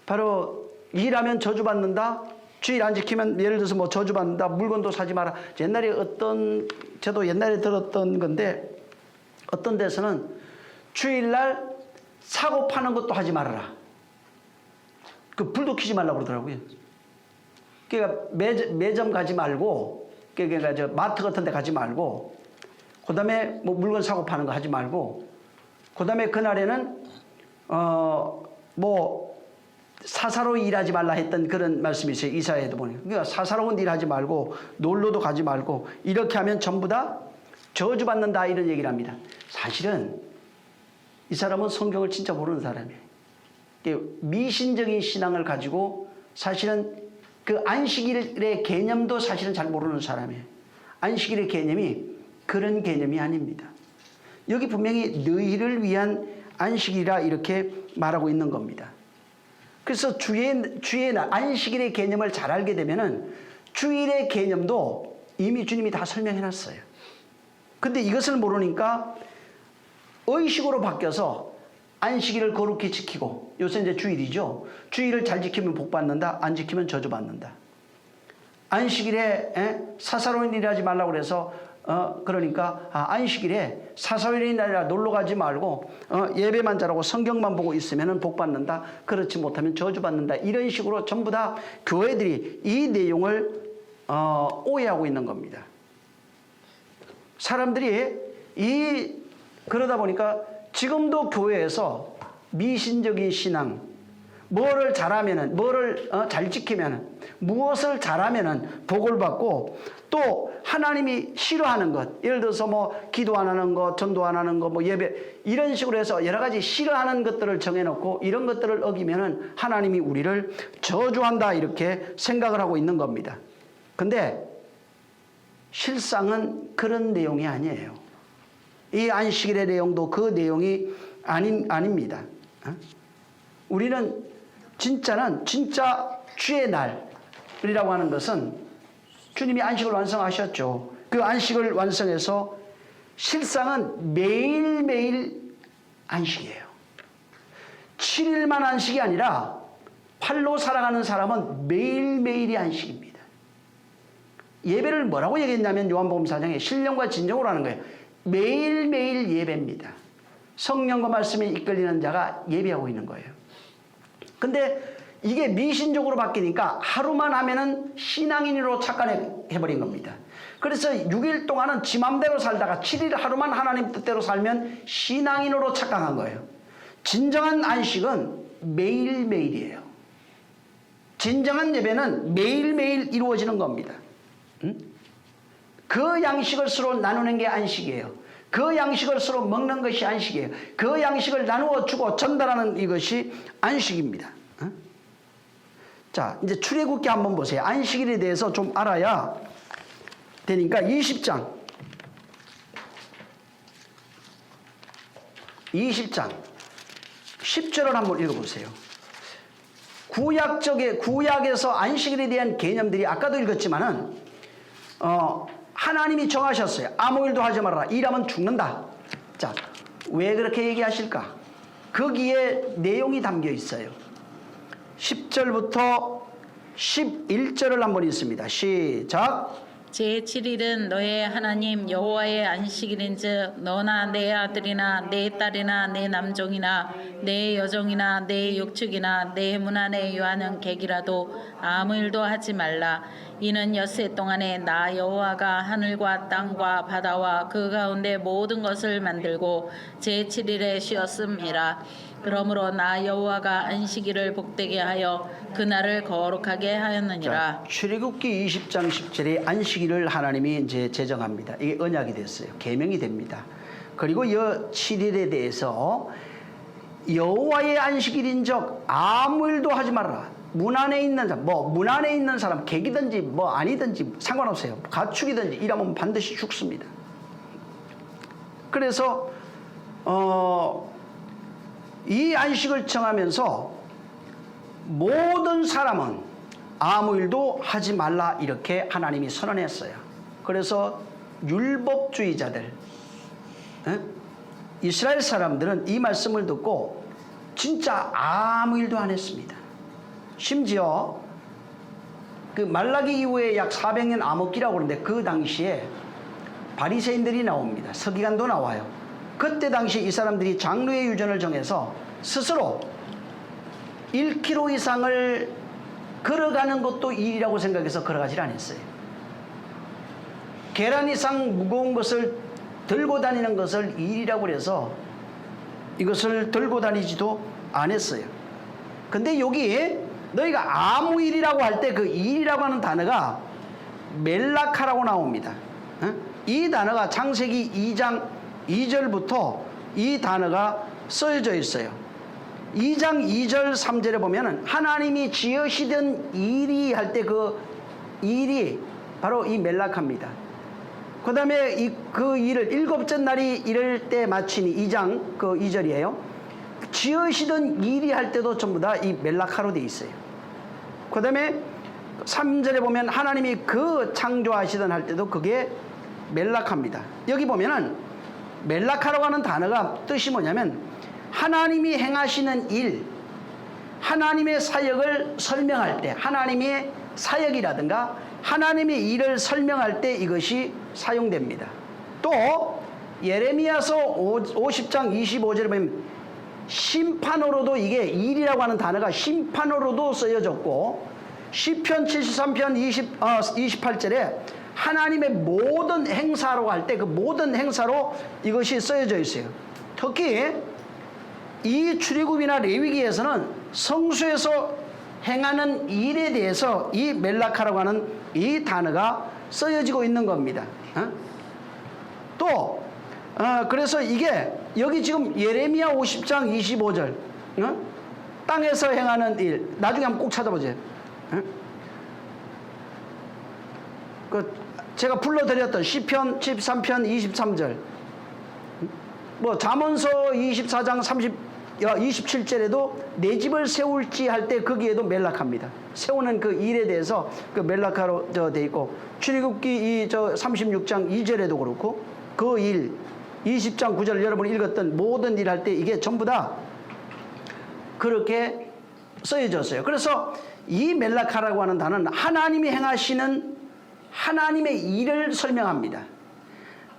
바로 일하면 저주받는다. 주일 안 지키면 예를 들어서 뭐 저주받는다. 물건도 사지 마라. 옛날에 저도 옛날에 들었던 건데 어떤 데서는 주일날 사고 파는 것도 하지 말아라. 그 불도 켜지 말라고 그러더라고요. 그러니까 매점 가지 말고, 그러니까 저 마트 같은 데 가지 말고, 그 다음에 뭐 물건 사고 파는 거 하지 말고, 그 다음에 그날에는, 뭐, 사사로이 일하지 말라 했던 그런 말씀이 있어요. 이사야에도 보니까. 그러니까 사사로운 일 하지 말고, 놀러도 가지 말고, 이렇게 하면 전부 다 저주받는다 이런 얘기를 합니다. 사실은 이 사람은 성경을 진짜 모르는 사람이에요. 미신적인 신앙을 가지고 사실은 그 안식일의 개념도 사실은 잘 모르는 사람이에요. 안식일의 개념이 그런 개념이 아닙니다. 여기 분명히 너희를 위한 안식이라 이렇게 말하고 있는 겁니다. 그래서 주의 날, 안식일의 개념을 잘 알게 되면은 주일의 개념도 이미 주님이 다 설명해 놨어요. 근데 이것을 모르니까 의식으로 바뀌어서 안식일을 거룩히 지키고, 요새 이제 주일이죠. 주일을 잘 지키면 복 받는다, 안 지키면 저주 받는다. 안식일에 사사로운 일 하지 말라고 그래서 그러니까 안식일에 사사로운 날이라 놀러 가지 말고 예배만 잘하고 성경만 보고 있으면 복 받는다. 그렇지 못하면 저주 받는다. 이런 식으로 전부 다 교회들이 이 내용을 오해하고 있는 겁니다. 사람들이 그러다 보니까 지금도 교회에서 미신적인 신앙, 뭐를 잘하면은, 뭐를 잘 지키면은, 무엇을 잘하면은 복을 받고, 또 하나님이 싫어하는 것, 예를 들어서 뭐 기도 안 하는 것, 전도 안 하는 것, 뭐 예배, 이런 식으로 해서 여러 가지 싫어하는 것들을 정해놓고 이런 것들을 어기면은 하나님이 우리를 저주한다 이렇게 생각을 하고 있는 겁니다. 근데 실상은 그런 내용이 아니에요. 이 안식일의 내용도 그 내용이 아닙니다. 우리는 진짜 주의 날이라고 하는 것은 주님이 안식을 완성하셨죠. 그 안식을 완성해서 실상은 매일매일 안식이에요. 7일만 안식이 아니라 팔로 살아가는 사람은 매일매일이 안식입니다. 예배를 뭐라고 얘기했냐면 요한복음 4장에 신령과 진정으로 하는 거예요. 매일매일 예배입니다. 성령과 말씀에 이끌리는 자가 예배하고 있는 거예요. 근데 이게 미신적으로 바뀌니까 하루만 하면은 신앙인으로 착각해버린 겁니다. 그래서 6일 동안은 지 맘대로 살다가 7일 하루만 하나님 뜻대로 살면 신앙인으로 착각한 거예요. 진정한 안식은 매일매일이에요. 진정한 예배는 매일매일 이루어지는 겁니다. 그 양식을 서로 나누는 게 안식이에요. 그 양식을 서로 먹는 것이 안식이에요. 그 양식을 나누어 주고 전달하는 이것이 안식입니다. 자, 이제 출애굽기 한번 보세요. 안식일에 대해서 좀 알아야 되니까 20장 10절을 한번 읽어보세요. 구약에서 안식일에 대한 개념들이 아까도 읽었지만은 하나님이 정하셨어요. 아무 일도 하지 말아라. 일하면 죽는다. 자, 왜 그렇게 얘기하실까? 거기에 내용이 담겨 있어요. 10절부터 11절을 한번 읽습니다. 시작. 제7일은 너의 하나님 여호와의 안식일인즉 너나 내 아들이나 내 딸이나 내 남종이나 내 여종이나 내 육축이나 내 문 안에 유하는 객이라도 아무 일도 하지 말라. 이는 엿새 동안에 나 여호와가 하늘과 땅과 바다와 그 가운데 모든 것을 만들고 제7일에 쉬었음이라. 그러므로 나 여호와가 안식일을 복되게 하여 그날을 거룩하게 하였느니라. 자, 출애굽기 20장 10절에 안식일을 하나님이 이제 제정합니다. 이게 언약이 됐어요. 계명이 됩니다. 그리고 이 7일에 대해서 여호와의 안식일인적 아무 일도 하지 말라. 문 안에 있는 사람, 문 안에 있는 사람, 객이든지 아니든지 상관없어요. 가축이든지 이러면 반드시 죽습니다. 그래서 이 안식을 정하면서 모든 사람은 아무 일도 하지 말라 이렇게 하나님이 선언했어요. 그래서 율법주의자들, 이스라엘 사람들은 이 말씀을 듣고 진짜 아무 일도 안 했습니다. 심지어 그 말라기 이후에 약 400년 암흑기라고 그러는데 그 당시에 바리새인들이 나옵니다. 서기관도 나와요. 그때 당시 이 사람들이 장로의 유전을 정해서 스스로 1km 이상을 걸어가는 것도 일이라고 생각해서 걸어가질 않았어요. 계란 이상 무거운 것을 들고 다니는 것을 일이라고 해서 이것을 들고 다니지도 않았어요. 근데 여기 너희가 아무 일이라고 할 때 그 일이라고 하는 단어가 멜라카라고 나옵니다. 이 단어가 창세기 2장 2절부터 이 단어가 쓰여져 있어요. 2장 2절 3절에 보면은 하나님이 지으시던 일이 할 때 그 일이 바로 이 멜라카입니다. 그 다음에 그 일을 일곱째 날이 이럴 때 마치니 2장 그 2절이에요. 지으시던 일이 할 때도 전부 다 이 멜라카로 되어 있어요. 그 다음에 3절에 보면 하나님이 그 창조하시던 할 때도 그게 멜라카입니다. 여기 보면은 멜라카라고 하는 단어가 뜻이 뭐냐면 하나님이 행하시는 일, 하나님의 사역을 설명할 때, 하나님의 사역이라든가 하나님의 일을 설명할 때 이것이 사용됩니다. 또 예레미야서 50장 25절에 보면 심판으로도 이게 일이라고 하는 단어가 심판으로도 쓰여졌고 시편 73편 28절에 하나님의 모든 행사로 할 때 그 모든 행사로 이것이 쓰여져 있어요. 특히 이 출애굽이나 레위기에서는 성수에서 행하는 일에 대해서 이 멜라카라고 하는 이 단어가 쓰여지고 있는 겁니다. 또 그래서 이게 여기 지금 예레미야 50장 25절 땅에서 행하는 일 나중에 한번 꼭 찾아보세요. 제가 불러드렸던 시편 13편 23절 잠언서 24장 27절에도 내 집을 세울지 할 때 거기에도 멜라카입니다. 세우는 그 일에 대해서 그 멜라카로 되어 있고 출애굽기 36장 2절에도 그렇고 그 일 20장 9절 여러분이 읽었던 모든 일 할 때 이게 전부 다 그렇게 쓰여졌어요. 그래서 이 멜라카라고 하는 단어는 하나님이 행하시는 하나님의 일을 설명합니다.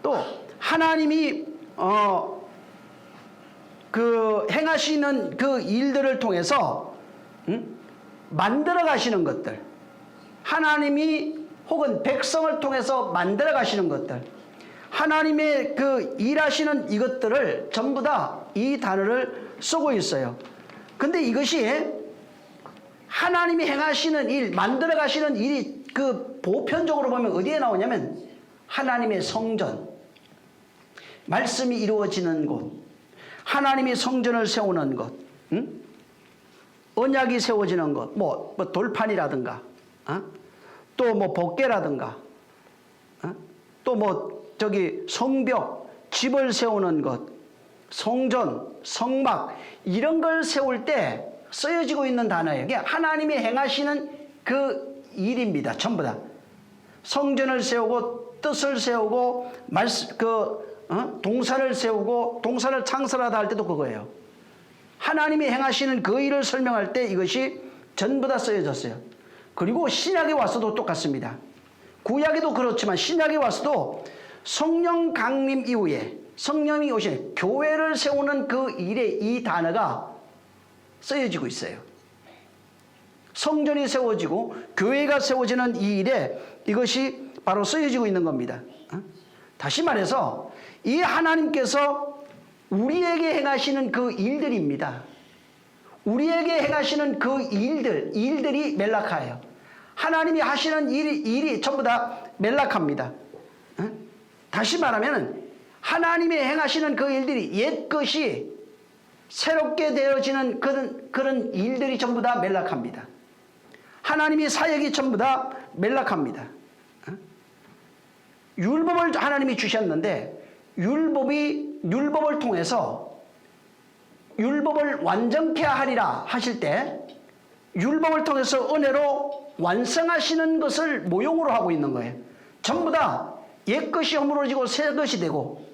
또 하나님이 그 행하시는 그 일들을 통해서 만들어 가시는 것들, 하나님이 혹은 백성을 통해서 만들어 가시는 것들, 하나님의 그 일하시는 이것들을 전부 다 이 단어를 쓰고 있어요. 근데 이것이 하나님이 행하시는 일, 만들어 가시는 일이 그 보편적으로 보면 어디에 나오냐면 하나님의 성전, 말씀이 이루어지는 곳, 하나님이 성전을 세우는 것, 언약이 세워지는 것, 돌판이라든가, 또 법궤라든가, 또 성벽, 집을 세우는 것, 성전, 성막 이런 걸 세울 때 쓰여지고 있는 단어예요. 하나님이 행하시는 그 일입니다. 전부 다 성전을 세우고 뜻을 세우고 동산을 세우고 동산을 창설하다 할 때도 그거예요. 하나님이 행하시는 그 일을 설명할 때 이것이 전부 다 쓰여졌어요. 그리고 신약에 와서도 똑같습니다. 구약에도 그렇지만 신약에 와서도 성령 강림 이후에 성령이 오신 교회를 세우는 그 일에 이 단어가 쓰여지고 있어요. 성전이 세워지고 교회가 세워지는 이 일에 이것이 바로 쓰여지고 있는 겁니다. 다시 말해서 이 하나님께서 우리에게 행하시는 그 일들입니다. 우리에게 행하시는 그 일들이 멜라카예요. 하나님이 하시는 일이 전부 다 멜라카입니다. 다시 말하면 하나님이 행하시는 그 일들이 옛 것이 새롭게 되어지는 그런 일들이 전부 다 멜락합니다. 하나님이 사역이 전부 다 멜락합니다. 율법을 하나님이 주셨는데 율법을 통해서 율법을 완전케 하리라 하실 때 율법을 통해서 은혜로 완성하시는 것을 모형으로 하고 있는 거예요. 전부 다 옛것이 허물어지고 새것이 되고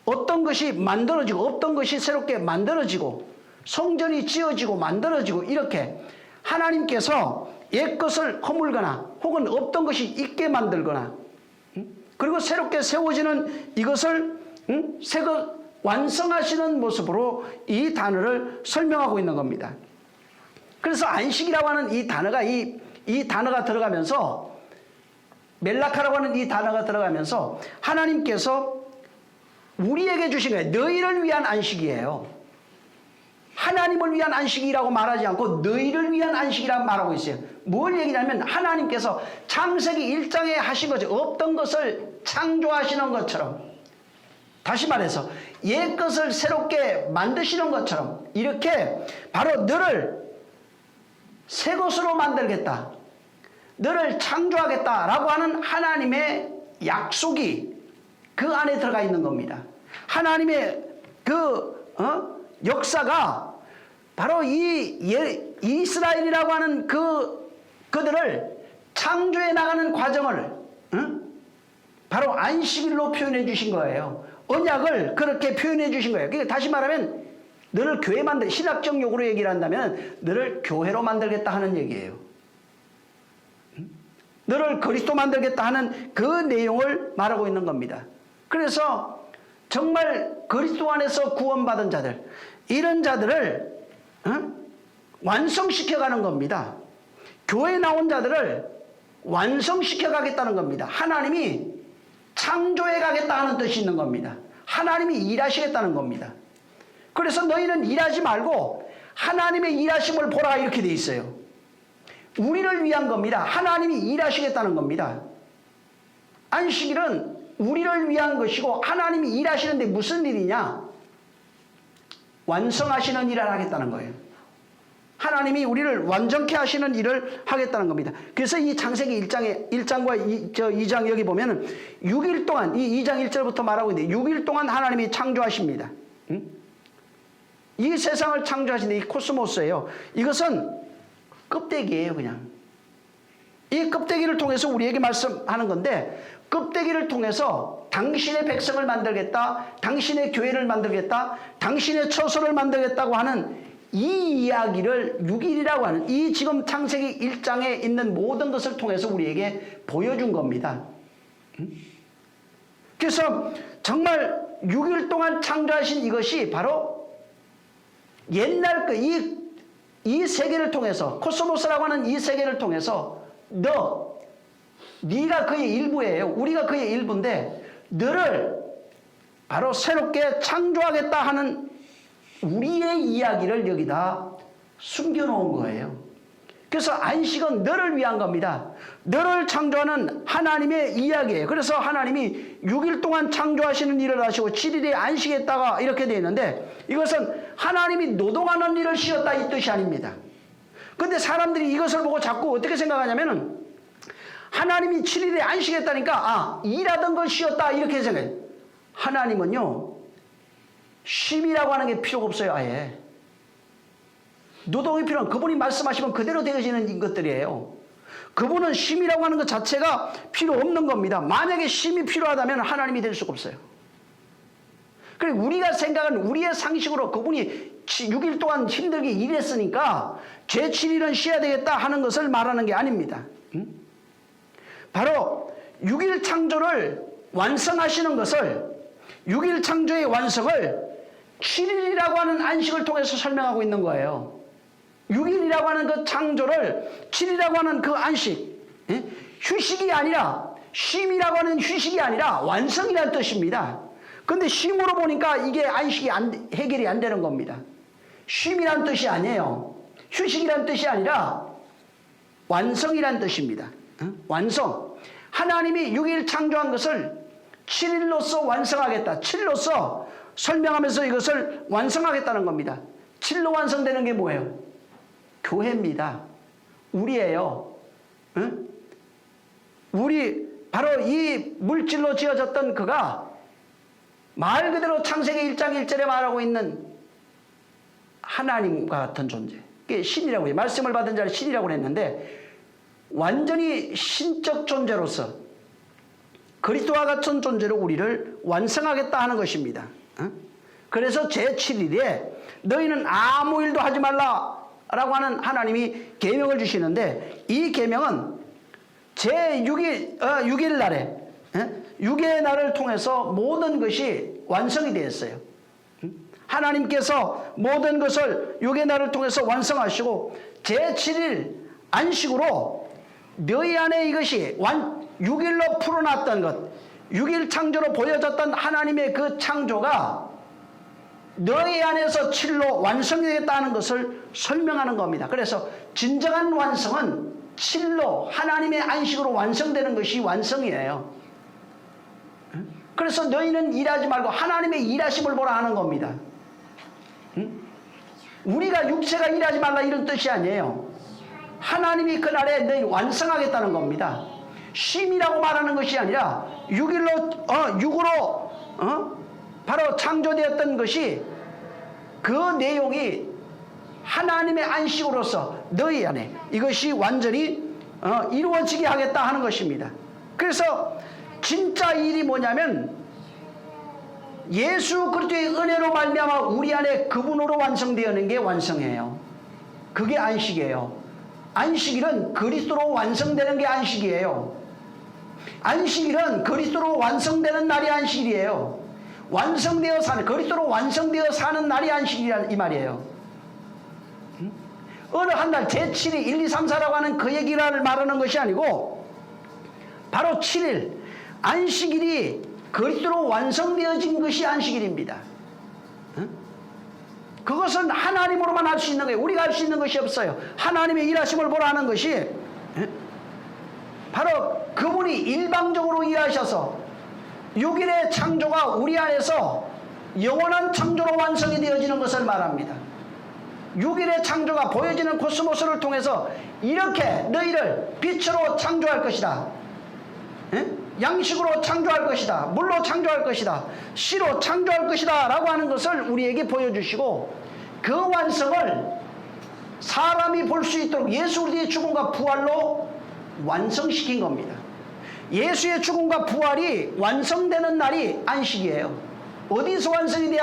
어떤 것이 만들어지고 없던 것이 새롭게 만들어지고 성전이 지어지고 만들어지고 이렇게 하나님께서 옛것을 허물거나 혹은 없던 것이 있게 만들거나 그리고 새롭게 세워지는 이것을 새것 완성하시는 모습으로 이 단어를 설명하고 있는 겁니다. 그래서 안식이라고 하는 이 단어가 들어가면서 멜라카라고 하는 이 단어가 들어가면서 하나님께서 우리에게 주신 거예요. 너희를 위한 안식이에요. 하나님을 위한 안식이라고 말하지 않고 너희를 위한 안식이라고 말하고 있어요. 뭘 얘기냐면 하나님께서 창세기 1장에 하신 거죠. 없던 것을 창조하시는 것처럼 다시 말해서 옛것을 새롭게 만드시는 것처럼 이렇게 바로 너를 새 것으로 만들겠다. 너를 창조하겠다라고 하는 하나님의 약속이 그 안에 들어가 있는 겁니다. 하나님의 역사가 바로 이 이스라엘이라고 하는 그들을 창조해 나가는 과정을 바로 안식일로 표현해 주신 거예요. 언약을 그렇게 표현해 주신 거예요. 그러니까 다시 말하면 너를 교회 신학적 용어로 얘기를 한다면 너를 교회로 만들겠다 하는 얘기예요. 너를 그리스도 만들겠다 하는 그 내용을 말하고 있는 겁니다. 그래서 정말 그리스도 안에서 구원받은 자들 이런 자들을 완성시켜가는 겁니다. 교회에 나온 자들을 완성시켜 가겠다는 겁니다. 하나님이 창조해 가겠다 하는 뜻이 있는 겁니다. 하나님이 일하시겠다는 겁니다. 그래서 너희는 일하지 말고 하나님의 일하심을 보라 이렇게 돼 있어요. 우리를 위한 겁니다. 하나님이 일하시겠다는 겁니다. 안식일은 우리를 위한 것이고 하나님이 일하시는데 무슨 일이냐? 완성하시는 일을 하겠다는 거예요. 하나님이 우리를 완전케 하시는 일을 하겠다는 겁니다. 그래서 이 창세기 1장과 2장 여기 보면은 6일 동안 이 2장 1절부터 말하고 있는데 6일 동안 하나님이 창조하십니다. 이 세상을 창조하신 이 코스모스예요. 이것은 껍데기예요, 그냥. 이 껍데기를 통해서 우리에게 말씀하는 건데 껍데기를 통해서 당신의 백성을 만들겠다, 당신의 교회를 만들겠다, 당신의 처소를 만들겠다고 하는 이 이야기를 6일이라고 하는 이 지금 창세기 1장에 있는 모든 것을 통해서 우리에게 보여준 겁니다. 그래서 정말 6일 동안 창조하신 이것이 바로 옛날 이 세계를 통해서 코스모스라고 하는 이 세계를 통해서 네가 그의 일부예요. 우리가 그의 일부인데 너를 바로 새롭게 창조하겠다 하는 우리의 이야기를 여기다 숨겨놓은 거예요. 그래서 안식은 너를 위한 겁니다. 너를 창조하는 하나님의 이야기예요. 그래서 하나님이 6일 동안 창조하시는 일을 하시고 7일에 안식했다가 이렇게 되어 있는데 이것은 하나님이 노동하는 일을 쉬었다 이 뜻이 아닙니다. 그런데 사람들이 이것을 보고 자꾸 어떻게 생각하냐면은 하나님이 7일에 안식했다니까 일하던 걸 쉬었다 이렇게 생각해요. 하나님은요 쉼이라고 하는 게 필요가 없어요. 아예 노동이 필요한 그분이 말씀하시면 그대로 되어지는 것들이에요. 그분은 쉼이라고 하는 것 자체가 필요 없는 겁니다. 만약에 쉼이 필요하다면 하나님이 될 수가 없어요. 그리고 우리가 생각하는 우리의 상식으로 그분이 6일 동안 힘들게 일했으니까 제 7일은 쉬어야 되겠다 하는 것을 말하는 게 아닙니다. 바로 6일 창조를 완성하시는 것을 6일 창조의 완성을 7일이라고 하는 안식을 통해서 설명하고 있는 거예요. 6일이라고 하는 그 창조를 7일이라고 하는 그 안식, 휴식이 아니라 쉼이라고 하는 휴식이 아니라 완성이라는 뜻입니다. 그런데 쉼으로 보니까 이게 안식이 해결이 안 되는 겁니다. 쉼이라는 뜻이 아니에요. 휴식이라는 뜻이 아니라 완성이라는 뜻입니다. 완성. 하나님이 6일 창조한 것을 7일로서 완성하겠다. 7일로서 설명하면서 이것을 완성하겠다는 겁니다. 7로 완성되는 게 뭐예요? 교회입니다. 우리예요. 응? 우리 바로 이 물질로 지어졌던 그가 말 그대로 창세기 1장 1절에 말하고 있는 하나님과 같은 존재. 그게 신이라고 해요. 말씀을 받은 자를 신이라고 했는데 완전히 신적 존재로서 그리스도와 같은 존재로 우리를 완성하겠다 하는 것입니다. 그래서 제7일에 너희는 아무 일도 하지 말라라고 하는 하나님이 계명을 주시는데 이 계명은 제6일 날에 6의 날을 통해서 모든 것이 완성이 되었어요. 하나님께서 모든 것을 6의 날을 통해서 완성하시고 제7일 안식으로 너희 안에 이것이 6일로 풀어놨던 것 6일 창조로 보여졌던 하나님의 그 창조가 너희 안에서 7로 완성되겠다는 것을 설명하는 겁니다. 그래서 진정한 완성은 7로 하나님의 안식으로 완성되는 것이 완성이에요. 그래서 너희는 일하지 말고 하나님의 일하심을 보라 하는 겁니다. 우리가 육체가 일하지 말라 이런 뜻이 아니에요. 하나님이 그날에 너희 완성하겠다는 겁니다. 쉼이라고 말하는 것이 아니라 6으로 바로 창조되었던 것이 그 내용이 하나님의 안식으로서 너희 안에 이것이 완전히 이루어지게 하겠다 하는 것입니다. 그래서 진짜 일이 뭐냐면 예수 그리스도의 은혜로 말미암아 우리 안에 그분으로 완성되어는 게 완성이에요. 그게 안식이에요. 안식일은 그리스도로 완성되는 게 안식이에요. 안식일은 그리스도로 완성되는 날이 안식일이에요. 완성되어 사는 그리스도로 완성되어 사는 날이 안식이란 이 말이에요. 어느 한 날 제7일 1, 2, 3, 4라고 하는 그 얘기를 말하는 것이 아니고 바로 7일 안식일이 그리스도로 완성되어진 것이 안식일입니다. 그것은 하나님으로만 할 수 있는 거예요. 우리가 할 수 있는 것이 없어요. 하나님의 일하심을 보라는 것이 바로 그분이 일방적으로 일하셔서 6일의 창조가 우리 안에서 영원한 창조로 완성이 되어지는 것을 말합니다. 6일의 창조가 보여지는 코스모스를 통해서 이렇게 너희를 빛으로 창조할 것이다. 양식으로 창조할 것이다. 물로 창조할 것이다. 씨로 창조할 것이다 라고 하는 것을 우리에게 보여주시고 그 완성을 사람이 볼 수 있도록 예수 그리스도의 죽음과 부활로 완성시킨 겁니다. 예수의 죽음과 부활이 완성되는 날이 안식이에요. 어디서 완성이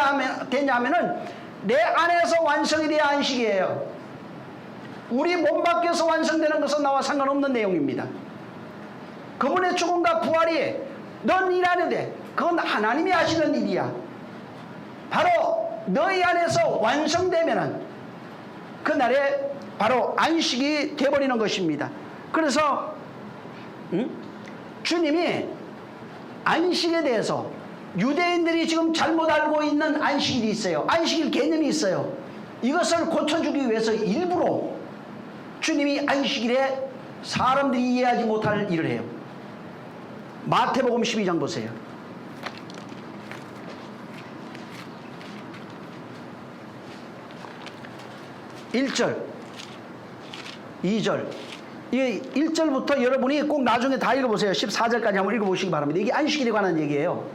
되냐면은 내 안에서 완성이 돼야 안식이에요. 우리 몸 밖에서 완성되는 것은 나와 상관없는 내용입니다. 그분의 죽음과 부활이 넌 일 안 해도 돼. 그건 하나님이 하시는 일이야. 바로 너희 안에서 완성되면은 그날에 바로 안식이 되어버리는 것입니다. 그래서 주님이 안식에 대해서 유대인들이 지금 잘못 알고 있는 안식일이 있어요. 안식일 개념이 있어요. 이것을 고쳐주기 위해서 일부러 주님이 안식일에 사람들이 이해하지 못할 일을 해요. 마태복음 12장 보세요. 1절, 2절. 이 1절부터 여러분이 꼭 나중에 다 읽어보세요. 14절까지 한번 읽어보시기 바랍니다. 이게 안식일에 관한 얘기예요.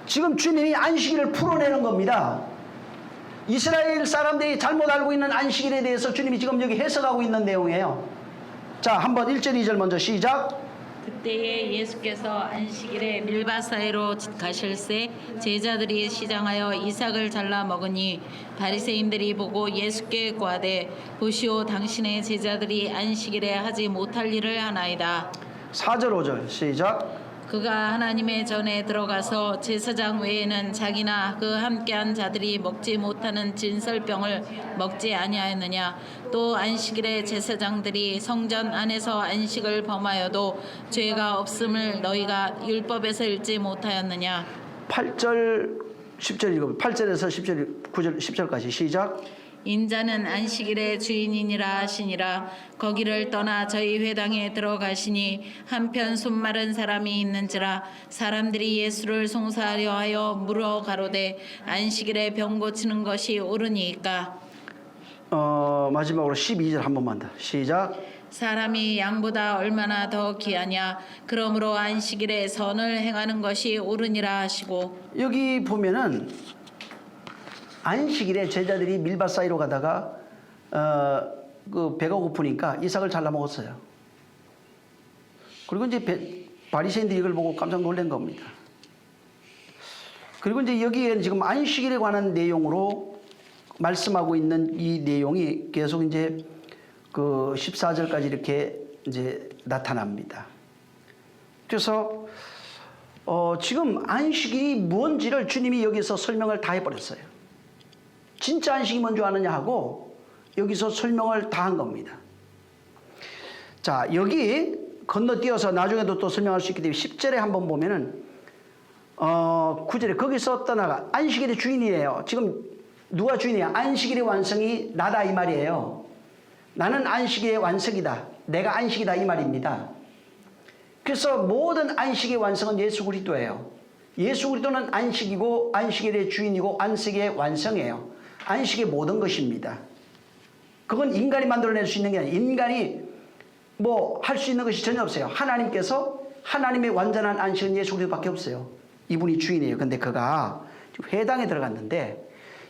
지금 주님이 안식일을 풀어내는 겁니다. 이스라엘 사람들이 잘못 알고 있는 안식일에 대해서 주님이 지금 여기 해석하고 있는 내용이에요. 자, 한번 1절, 2절 먼저 시작. 그때에 예수께서 안식일에 밀밭 사이로 가실새 제자들이 시장하여 이삭을 잘라 먹으니 바리새인들이 보고 예수께 구하되 보시오 당신의 제자들이 안식일에 하지 못할 일을 하나이다. 4절, 5절 시작. 그가 하나님의 전에 들어가서 제사장 외에는 자기나 그 함께한 자들이 먹지 못하는 진설병을 먹지 아니하였느냐. 또 안식일에 제사장들이 성전 안에서 안식을 범하여도 죄가 없음을 너희가 율법에서 읽지 못하였느냐. 8절 10절 읽어. 8절에서 10절 9절 10절까지 시작. 인자는 안식일의 주인이니라 하시니라. 거기를 떠나 저희 회당에 들어가시니 한편 손 마른 사람이 있는지라. 사람들이 예수를 송사하려 하여 물어 가로되 안식일에 병 고치는 것이 옳으니까. 마지막으로 12절 한 번만 더. 시작. 사람이 양보다 얼마나 더 귀하냐. 그러므로 안식일에 선을 행하는 것이 옳으니라 하시고. 여기 보면은 안식일에 제자들이 밀밭 사이로 가다가 그 배가 고프니까 이삭을 잘라 먹었어요. 그리고 이제 바리새인들이 이걸 보고 깜짝 놀란 겁니다. 그리고 이제 여기에 지금 안식일에 관한 내용으로 말씀하고 있는 이 내용이 계속 이제 그 14절까지 이렇게 이제 나타납니다. 그래서 지금 안식일이 뭔지를 주님이 여기서 설명을 다 해버렸어요. 진짜 안식이 뭔지 아느냐 하고 여기서 설명을 다 한 겁니다. 자, 여기 건너뛰어서 나중에도 또 설명할 수 있기 때문에 10절에 한번 보면은 9절에 거기서 떠나가 안식일의 주인이에요. 지금 누가 주인이야? 안식일의 완성이 나다 이 말이에요. 나는 안식일의 완성이다. 내가 안식이다 이 말입니다. 그래서 모든 안식의 완성은 예수 그리스도예요. 예수 그리스도는 안식이고 안식일의 주인이고 안식의 완성이에요. 안식의 모든 것입니다. 그건 인간이 만들어낼 수 있는 게 아니에요. 인간이 뭐 할 수 있는 것이 전혀 없어요. 하나님께서 하나님의 완전한 안식은 예수 그리스도밖에 없어요. 이분이 주인이에요. 근데 그가 회당에 들어갔는데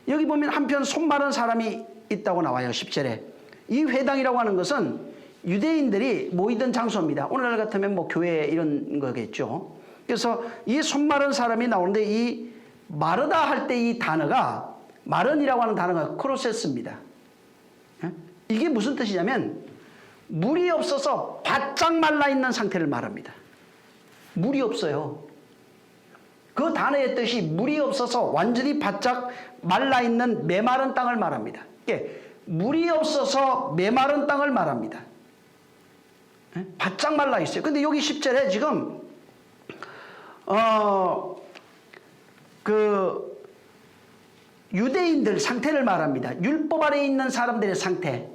여기 보면 한편 손 마른 사람이 있다고 나와요. 10절에. 이 회당이라고 하는 것은 유대인들이 모이던 장소입니다. 오늘날 같으면 뭐 교회 이런 거겠죠. 그래서 이 손 마른 사람이 나오는데 이 마르다 할 때 이 단어가 마른이라고 하는 단어가 크로세스입니다. 이게 무슨 뜻이냐면 물이 없어서 바짝 말라 있는 상태를 말합니다. 물이 없어요. 그 단어의 뜻이 물이 없어서 완전히 바짝 말라 있는 메마른 땅을 말합니다. 물이 없어서 메마른 땅을 말합니다. 바짝 말라 있어요. 근데 여기 10절에 지금 그 유대인들 상태를 말합니다. 율법 아래에 있는 사람들의 상태.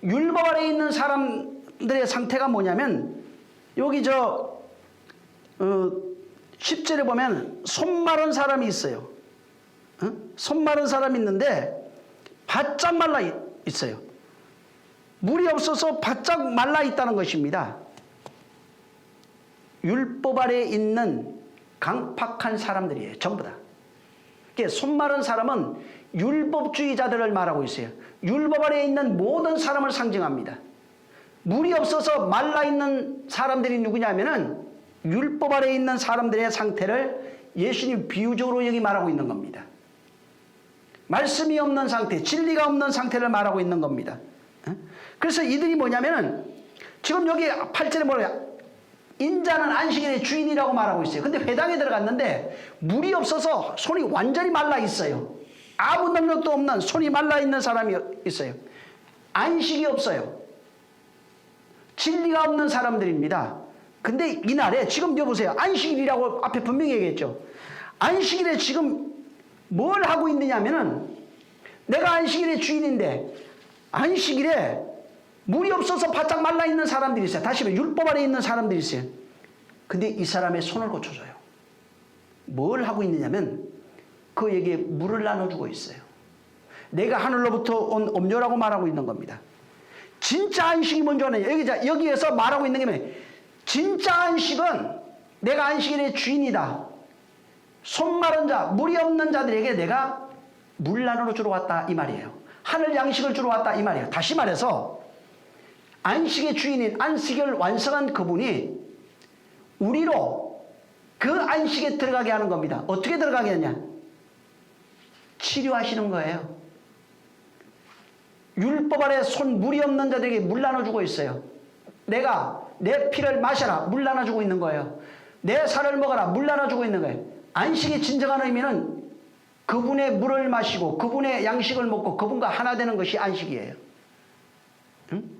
율법 아래에 있는 사람들의 상태가 뭐냐면 여기 10절에 보면 손 마른 사람이 있어요. 손 마른 사람이 있는데 바짝 말라 있어요. 물이 없어서 바짝 말라 있다는 것입니다. 율법 아래에 있는 강팍한 사람들이에요. 전부 다. 손 마른 사람은 율법주의자들을 말하고 있어요. 율법 아래에 있는 모든 사람을 상징합니다. 물이 없어서 말라 있는 사람들이 누구냐면은 율법 아래에 있는 사람들의 상태를 예수님 비유적으로 여기 말하고 있는 겁니다. 말씀이 없는 상태, 진리가 없는 상태를 말하고 있는 겁니다. 그래서 이들이 뭐냐면은 지금 여기 8절에 뭐래요? 인자는 안식일의 주인이라고 말하고 있어요. 근데 회당에 들어갔는데 물이 없어서 손이 완전히 말라 있어요. 아무 능력도 없는 손이 말라 있는 사람이 있어요. 안식이 없어요. 진리가 없는 사람들입니다. 근데 이날에 지금 여보세요. 안식일이라고 앞에 분명히 얘기했죠. 안식일에 지금 뭘 하고 있느냐면은 내가 안식일의 주인인데 안식일에 물이 없어서 바짝 말라 있는 사람들이 있어요. 다시 말해 율법 아래에 있는 사람들이 있어요. 근데 이 사람의 손을 고쳐줘요. 뭘 하고 있느냐면 그에게 물을 나눠주고 있어요. 내가 하늘로부터 온 음료라고 말하고 있는 겁니다. 진짜 안식이 뭔지 아냐? 여기에서 말하고 있는 게 뭐예요? 진짜 안식은 내가 안식일의 주인이다. 손 마른 자, 물이 없는 자들에게 내가 물 나누러 주러 왔다 이 말이에요. 하늘 양식을 주러 왔다 이 말이에요. 다시 말해서 안식의 주인인 안식을 완성한 그분이 우리로 그 안식에 들어가게 하는 겁니다. 어떻게 들어가게 하냐? 치료하시는 거예요. 율법 아래 손 물이 없는 자들에게 물 나눠주고 있어요. 내가 내 피를 마셔라 물 나눠주고 있는 거예요. 내 살을 먹어라 물 나눠주고 있는 거예요. 안식의 진정한 의미는 그분의 물을 마시고 그분의 양식을 먹고 그분과 하나 되는 것이 안식이에요. 응?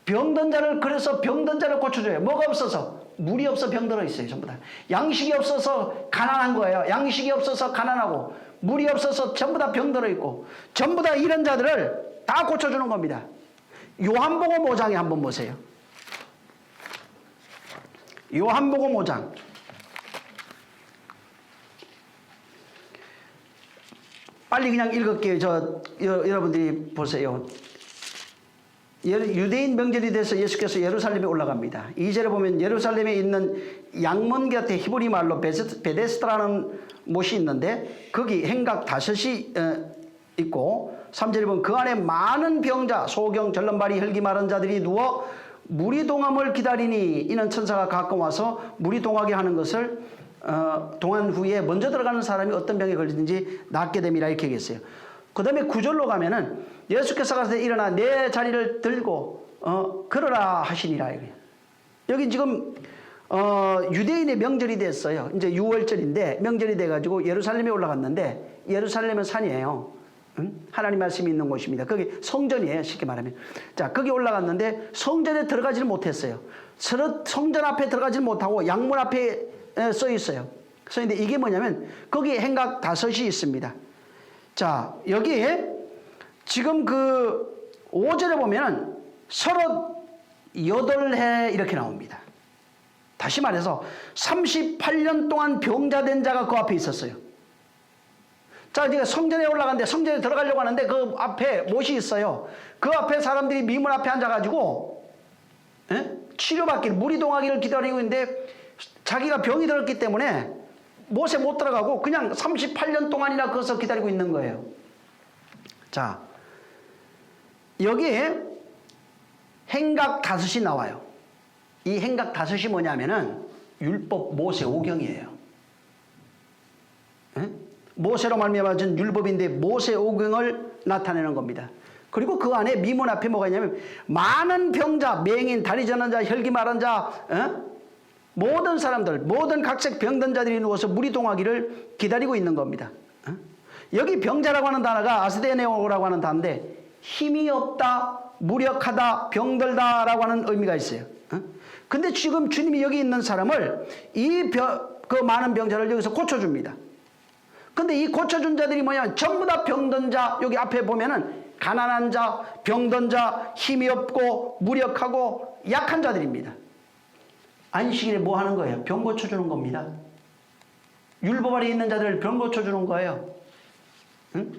병든 자를, 그래서 병든 자를 고쳐줘요. 뭐가 없어서? 물이 없어 병들어 있어요. 전부 다. 양식이 없어서 가난한 거예요. 양식이 없어서 가난하고, 물이 없어서 전부 다 병들어 있고, 전부 다 이런 자들을 다 고쳐주는 겁니다. 요한복음 5장에 한번 보세요. 요한복음 5장. 빨리 그냥 읽을게요. 여러분들이 보세요. 유대인 명절이 돼서 예수께서 예루살렘에 올라갑니다. 2절에 보면 예루살렘에 있는 양문 곁에 히브리 말로 베데스다라는 못이 있는데 거기 행각 5이 있고, 3절에 보면 그 안에 많은 병자, 소경, 절름발이, 혈기 마른 자들이 누워 물이 동함을 기다리니 이는 천사가 가끔 와서 물이 동하게 하는 것을 동한 후에 먼저 들어가는 사람이 어떤 병에 걸리든지 낫게 됨이라 이렇게 얘기했어요. 그 다음에 9절로 가면은 예수께서 가서 일어나 내 자리를 들고 걸어라 하시니라. 여기 지금 유대인의 명절이 됐어요. 이제 6월절인데 명절이 돼가지고 예루살렘에 올라갔는데, 예루살렘은 산이에요. 하나님 말씀이 있는 곳입니다. 거기 성전이에요. 쉽게 말하면. 자, 거기 올라갔는데 성전에 들어가지를 못했어요. 성전 앞에 들어가지를 못하고 양문 앞에 써 있어요. 써 있는데 이게 뭐냐면 거기 행각 5이 있습니다. 자, 여기에 지금 그 5절에 보면은 38해 이렇게 나옵니다. 다시 말해서 38년 동안 병자된 자가 그 앞에 있었어요. 자, 이제 성전에 올라갔는데 성전에 들어가려고 하는데 그 앞에 못이 있어요. 그 앞에 사람들이 미문 앞에 앉아가지고 치료받기를, 물이 동하기를 기다리고 있는데 자기가 병이 들었기 때문에 못에 못 들어가고 그냥 38년 동안이나 거기서 기다리고 있는 거예요. 자, 여기에 행각 5이 나와요. 이 행각 5이 뭐냐면은 율법 모세 오경이에요. 모세로 말미암아 준 율법인데 모세 오경을 나타내는 겁니다. 그리고 그 안에 미문 앞에 뭐가 있냐면 많은 병자, 맹인, 다리 저는 자, 혈기 마른 자, 모든 사람들, 모든 각색 병든 자들이 누워서 물이 동하기를 기다리고 있는 겁니다. 여기 병자라고 하는 단어가 아스데네오라고 하는 단어인데 힘이 없다, 무력하다, 병들다라고 하는 의미가 있어요. 근데 지금 주님이 여기 있는 사람을 그 많은 병자를 여기서 고쳐줍니다. 근데 이 고쳐준 자들이 뭐냐면 전부 다 병든 자, 여기 앞에 보면은 가난한 자, 병든 자, 힘이 없고 무력하고 약한 자들입니다. 안식일에 뭐 하는 거예요? 병 고쳐주는 겁니다. 율법 아래 있는 자들을 병 고쳐주는 거예요. 응?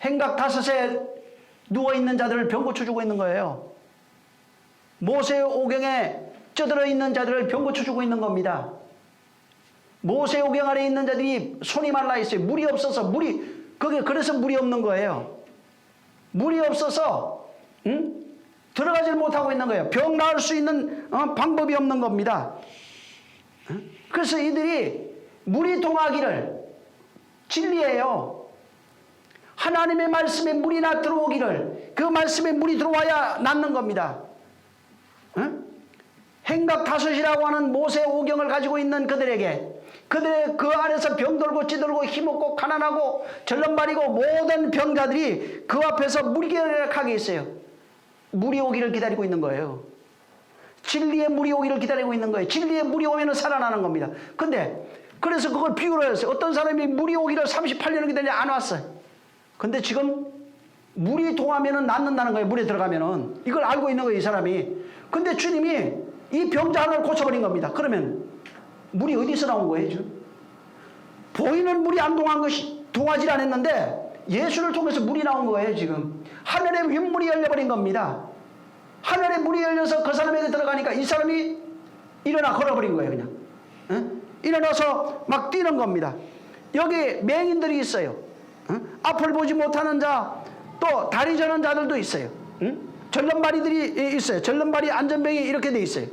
행각 5에 누워있는 자들을 병 고쳐주고 있는 거예요. 모세 오경에 쪄들어 있는 자들을 병 고쳐주고 있는 겁니다. 모세 오경 아래 있는 자들이 손이 말라 있어요. 물이 없어서 그래서 물이 없는 거예요. 물이 없어서 들어가질 못하고 있는 거예요. 병 나을 수 있는 방법이 없는 겁니다. 그래서 이들이 물이 동하기를, 진리예요. 하나님의 말씀에 물이 들어오기를, 그 말씀에 물이 들어와야 낫는 겁니다. 행각 5이라고 하는 모세 오경을 가지고 있는 그들에게, 그들의 그 안에서 병들고 찌들고 힘없고 가난하고 절름발이고 모든 병자들이 그 앞에서 무기력하게 있어요. 물이 오기를 기다리고 있는 거예요. 진리의 물이 오기를 기다리고 있는 거예요. 진리의 물이 오면 살아나는 겁니다. 근데 그래서 그걸 비유로 했어요. 어떤 사람이 물이 오기를 38년을 기다리지 안 왔어요. 근데 지금 물이 동하면은 낫는다는 거예요. 물에 들어가면은. 이걸 알고 있는 거예요, 이 사람이. 근데 주님이 이 병자 하나를 고쳐버린 겁니다. 그러면 물이 어디서 나온 거예요, 지금? 보이는 물이 안 동한 것이 동하지 않았는데 예수를 통해서 물이 나온 거예요, 지금. 하늘의 윗물이 열려버린 겁니다. 하늘의 물이 열려서 그 사람에게 들어가니까 이 사람이 일어나 걸어버린 거예요, 그냥. 일어나서 막 뛰는 겁니다. 여기 맹인들이 있어요. 앞을 보지 못하는 자, 또 다리 저는 자들도 있어요. 절름발이들이 있어요. 절름발이 안전병이 이렇게 돼 있어요.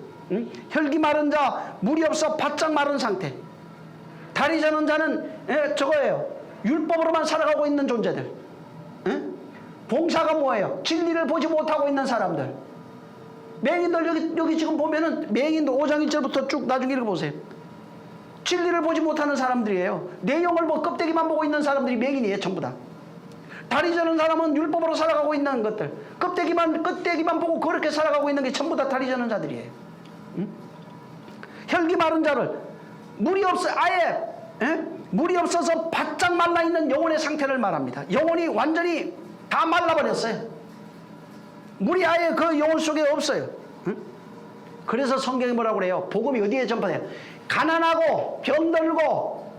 혈기 마른 자, 물이 없어 바짝 마른 상태. 다리 저는 자는 저거예요. 율법으로만 살아가고 있는 존재들. 봉사가 뭐예요? 진리를 보지 못하고 있는 사람들. 맹인들 여기 지금 보면은 맹인들 5장 1절부터 쭉 나중에 읽어보세요. 진리를 보지 못하는 사람들이에요. 내용을 뭐 껍데기만 보고 있는 사람들이 맹인이에요, 전부 다. 다리 저는 사람은 율법으로 살아가고 있는 것들, 껍데기만 보고 그렇게 살아가고 있는 게 전부 다 다리 저는 자들이에요. 응? 혈기 마른 자를 물이 없어 아예 물이 없어서 바짝 말라 있는 영혼의 상태를 말합니다. 영혼이 완전히 다 말라버렸어요. 물이 아예 그 영혼 속에 없어요. 응? 그래서 성경이 뭐라고 그래요? 복음이 어디에 전파돼요? 가난하고 병들고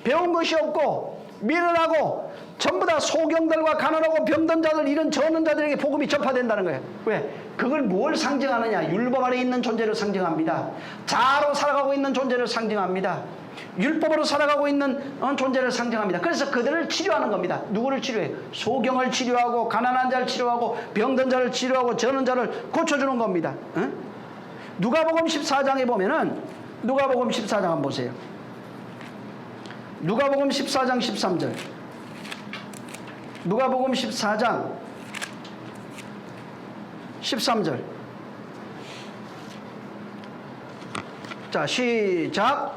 배운 것이 없고 미련하고 전부 다 소경들과 가난하고 병든 자들, 이런 저는 자들에게 복음이 전파된다는 거예요. 왜? 그걸 뭘 상징하느냐? 율법 아래 있는 존재를 상징합니다. 자아로 살아가고 있는 존재를 상징합니다. 율법으로 살아가고 있는 존재를 상징합니다. 그래서 그들을 치료하는 겁니다. 누구를 치료해요? 소경을 치료하고 가난한 자를 치료하고 병든 자를 치료하고 저는 자를 고쳐주는 겁니다. 누가복음 14장에 보면은 누가복음 14장 한번 보세요. 누가복음 14장 13절. 누가복음 14장 13절. 자, 시작.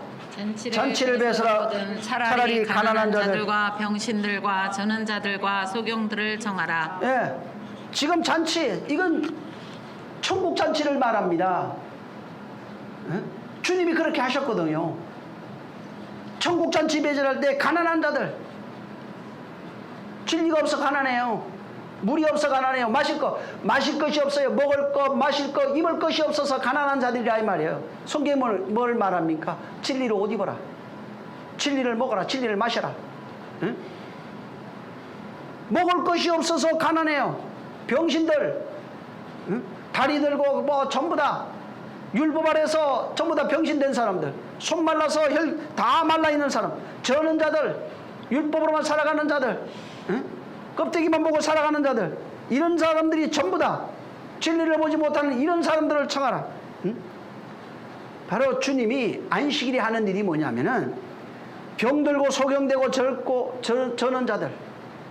잔치를 베서라 차라리 가난한 자들과 병신들과 저는 자들과 소경들을 정하라. 예, 지금 잔치, 이건 천국 잔치를 말합니다. 예? 주님이 그렇게 하셨거든요. 천국 잔치 배절할 때 가난한 자들, 진리가 없어 가난해요. 물이 없어 가난해요. 마실 것이 없어요. 먹을 것, 마실 것, 입을 것이 없어서 가난한 자들이라 이 말이에요. 성경이 뭘 말합니까? 진리를 옷 입어라. 진리를 먹어라. 진리를 마셔라. 응? 먹을 것이 없어서 가난해요. 병신들, 응? 다리 들고 뭐 전부 다 율법 아래서 전부 다 병신된 사람들, 손 말라서 혈 다 말라 있는 사람, 저는 자들, 율법으로만 살아가는 자들, 응? 껍데기만 보고 살아가는 자들, 이런 사람들이 전부 다 진리를 보지 못하는 이런 사람들을 청하라. 응? 바로 주님이 안식일에 하는 일이 뭐냐면은 병들고 소경되고 저는 자들,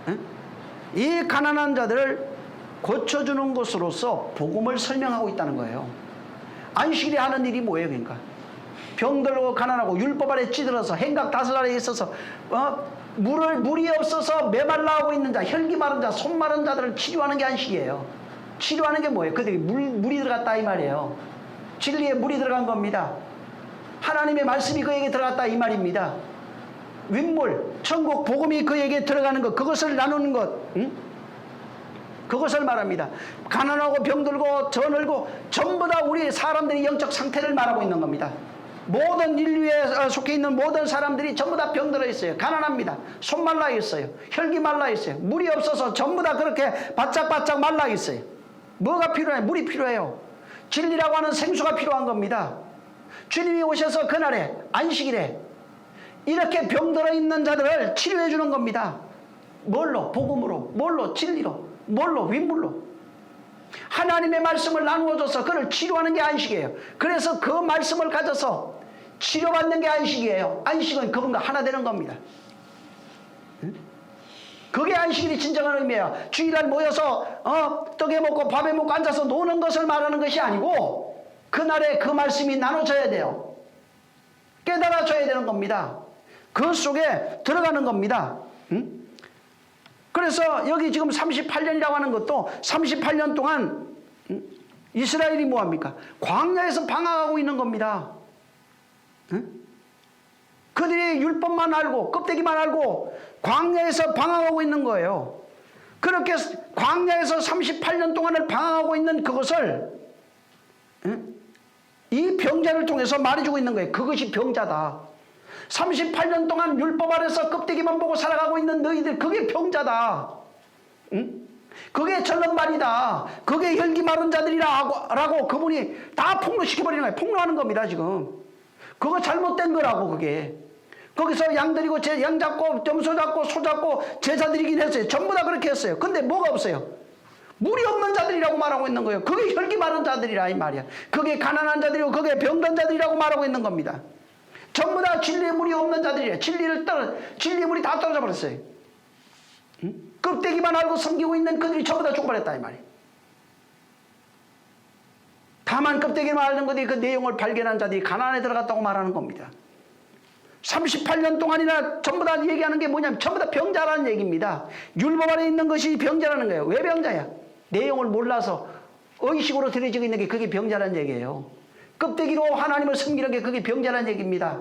응? 이 가난한 자들을 고쳐주는 것으로서 복음을 설명하고 있다는 거예요. 안식일에 하는 일이 뭐예요? 그러니까 병들고 가난하고 율법 아래 찌들어서 행각 다섯 아래에 있어서 물이 없어서 메말라하고 있는 자, 혈기 마른 자, 손 마른 자들을 치료하는 게 안식이에요. 치료하는 게 뭐예요? 그들이 물이 들어갔다 이 말이에요. 진리에 물이 들어간 겁니다. 하나님의 말씀이 그에게 들어갔다 이 말입니다. 윗물, 천국 복음이 그에게 들어가는 것, 그것을 나누는 것, 응? 그것을 말합니다. 가난하고 병들고 저늘고 전부 다 우리 사람들의 영적 상태를 말하고 있는 겁니다. 모든 인류에 속해 있는 모든 사람들이 전부 다 병들어 있어요. 가난합니다. 손 말라 있어요. 혈기 말라 있어요. 물이 없어서 전부 다 그렇게 바짝바짝 말라 있어요. 뭐가 필요해요? 물이 필요해요. 진리라고 하는 생수가 필요한 겁니다. 주님이 오셔서 그날에 안식일에 이렇게 병들어 있는 자들을 치료해 주는 겁니다. 뭘로? 복음으로. 뭘로? 진리로. 뭘로? 윗물로. 하나님의 말씀을 나누어줘서 그를 치료하는 게 안식이에요. 그래서 그 말씀을 가져서 치료받는 게 안식이에요. 안식은 그분과 하나 되는 겁니다. 그게 안식일이 진정한 의미예요. 주일날 모여서 떡에 먹고 밥에 먹고 앉아서 노는 것을 말하는 것이 아니고 그날에 그 말씀이 나눠져야 돼요. 깨달아져야 되는 겁니다. 그 속에 들어가는 겁니다. 그래서 여기 지금 38년이라고 하는 것도 38년 동안 이스라엘이 뭐합니까? 광야에서 방황하고 있는 겁니다. 그들이 율법만 알고 껍데기만 알고 광야에서 방황하고 있는 거예요. 그렇게 광야에서 38년 동안을 방황하고 있는 그것을 이 병자를 통해서 말해주고 있는 거예요. 그것이 병자다. 38년 동안 율법 아래서 껍데기만 보고 살아가고 있는 너희들, 그게 병자다. 응? 그게 절름발이다. 그게 혈기 마른 자들이라고 그분이 다 폭로시켜버리는 거예요. 폭로하는 겁니다, 지금. 그거 잘못된 거라고, 그게. 거기서 양 드리고, 양 잡고, 점소 잡고, 소 잡고, 제사 드리긴 했어요. 전부 다 그렇게 했어요. 근데 뭐가 없어요? 물이 없는 자들이라고 말하고 있는 거예요. 그게 혈기 마른 자들이라, 이 말이야. 그게 가난한 자들이고, 그게 병든 자들이라고 말하고 있는 겁니다. 전부 다 진리의 물이 없는 자들이에요. 진리의 물이 다 떨어져 버렸어요. 응? 껍데기만 알고 섬기고 있는 그들이 전부 다 죽어버렸다 이 말이에요. 다만 껍데기만 앓는 것이 그 내용을 발견한 자들이 가나안에 들어갔다고 말하는 겁니다. 38년 동안이나 전부 다 얘기하는 게 뭐냐면 전부 다 병자라는 얘기입니다. 율법 안에 있는 것이 병자라는 거예요. 왜 병자야? 내용을 몰라서 의식으로 들여지고 있는 게 그게 병자라는 얘기예요. 껍데기로 하나님을 섬기는 게 그게 병자라는 얘기입니다.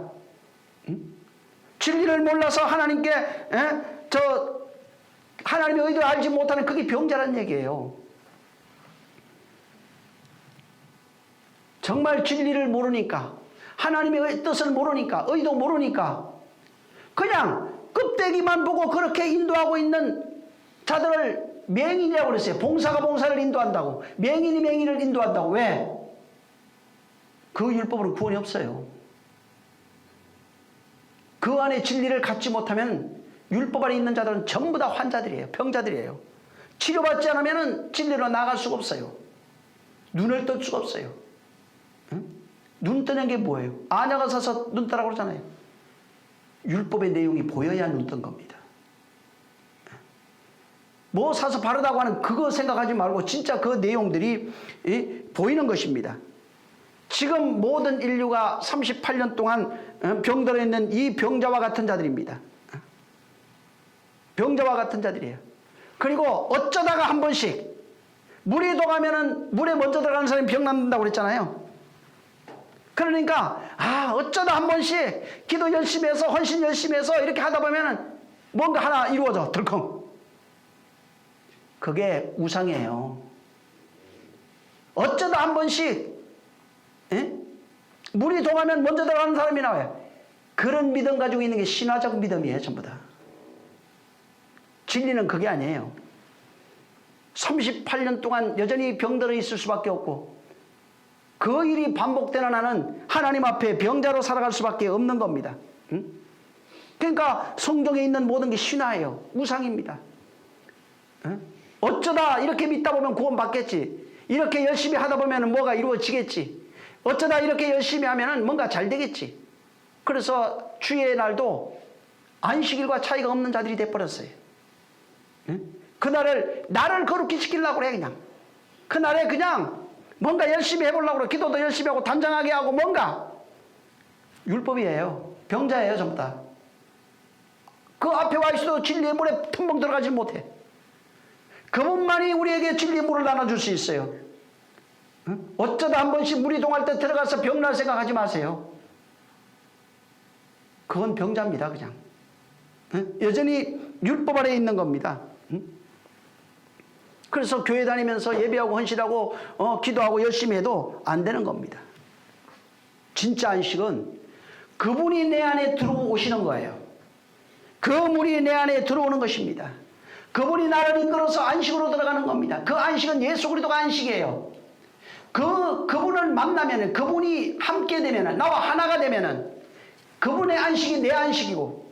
진리를 몰라서 하나님께 하나님의 의도를 알지 못하는 그게 병자라는 얘기예요. 정말 진리를 모르니까, 하나님의 뜻을 모르니까, 의도 모르니까 그냥 껍데기만 보고 그렇게 인도하고 있는 자들을 맹인이라고 그랬어요. 봉사가 봉사를 인도한다고, 맹인이 맹인을 인도한다고. 왜? 그 율법으로 구원이 없어요. 그 안에 진리를 갖지 못하면 율법 안에 있는 자들은 전부 다 환자들이에요. 병자들이에요. 치료받지 않으면 진리로 나갈 수가 없어요. 눈을 뜰 수가 없어요. 응? 눈 뜨는 게 뭐예요? 아냐가 서서 눈 뜨라고 그러잖아요. 율법의 내용이 보여야 눈 뜬 겁니다. 뭐 사서 바르다고 하는 그거 생각하지 말고 진짜 그 내용들이 보이는 것입니다. 지금 모든 인류가 38년 동안 병들어 있는 이 병자와 같은 자들입니다. 병자와 같은 자들이에요. 그리고 어쩌다가 한 번씩 물이 녹으면은 물에 먼저 들어가는 사람이 병 낫는다고 그랬잖아요. 그러니까 어쩌다 한 번씩 기도 열심히 해서 헌신 열심히 해서 이렇게 하다 보면은 뭔가 하나 이루어져 덜컹. 그게 우상이에요. 어쩌다 한 번씩 물이 동하면 먼저 들어가는 사람이 나와요. 그런 믿음 가지고 있는 게 신화적 믿음이에요. 전부 다. 진리는 그게 아니에요. 38년 동안 여전히 병들어 있을 수밖에 없고 그 일이 반복되는 한은 하나님 앞에 병자로 살아갈 수밖에 없는 겁니다. 그러니까 성경에 있는 모든 게 신화예요. 우상입니다. 어쩌다 이렇게 믿다 보면 구원 받겠지. 이렇게 열심히 하다 보면 뭐가 이루어지겠지. 어쩌다 이렇게 열심히 하면 뭔가 잘 되겠지. 그래서 주의 날도 안식일과 차이가 없는 자들이 돼버렸어요. 그날을 나를 거룩히 시키려고 그래. 그냥 그날에 그냥 뭔가 열심히 해보려고 그래. 기도도 열심히 하고 단장하게 하고 뭔가 율법이에요. 병자예요. 전부 다. 그 앞에 와 있어도 진리의 물에 텀벙 들어가지 못해. 그분만이 우리에게 진리의 물을 나눠줄 수 있어요. 어쩌다 한 번씩 물이 동할 때 들어가서 병날 생각하지 마세요. 그건 병자입니다. 그냥 여전히 율법 아래에 있는 겁니다. 그래서 교회 다니면서 예배하고 헌신하고 기도하고 열심히 해도 안 되는 겁니다. 진짜 안식은 그분이 내 안에 들어오시는 거예요. 그 물이 내 안에 들어오는 것입니다. 그분이 나를 이끌어서 안식으로 들어가는 겁니다. 그 안식은 예수 그리스도가 안식이에요. 그분을 만나면, 그분이 함께 되면, 나와 하나가 되면 그분의 안식이 내 안식이고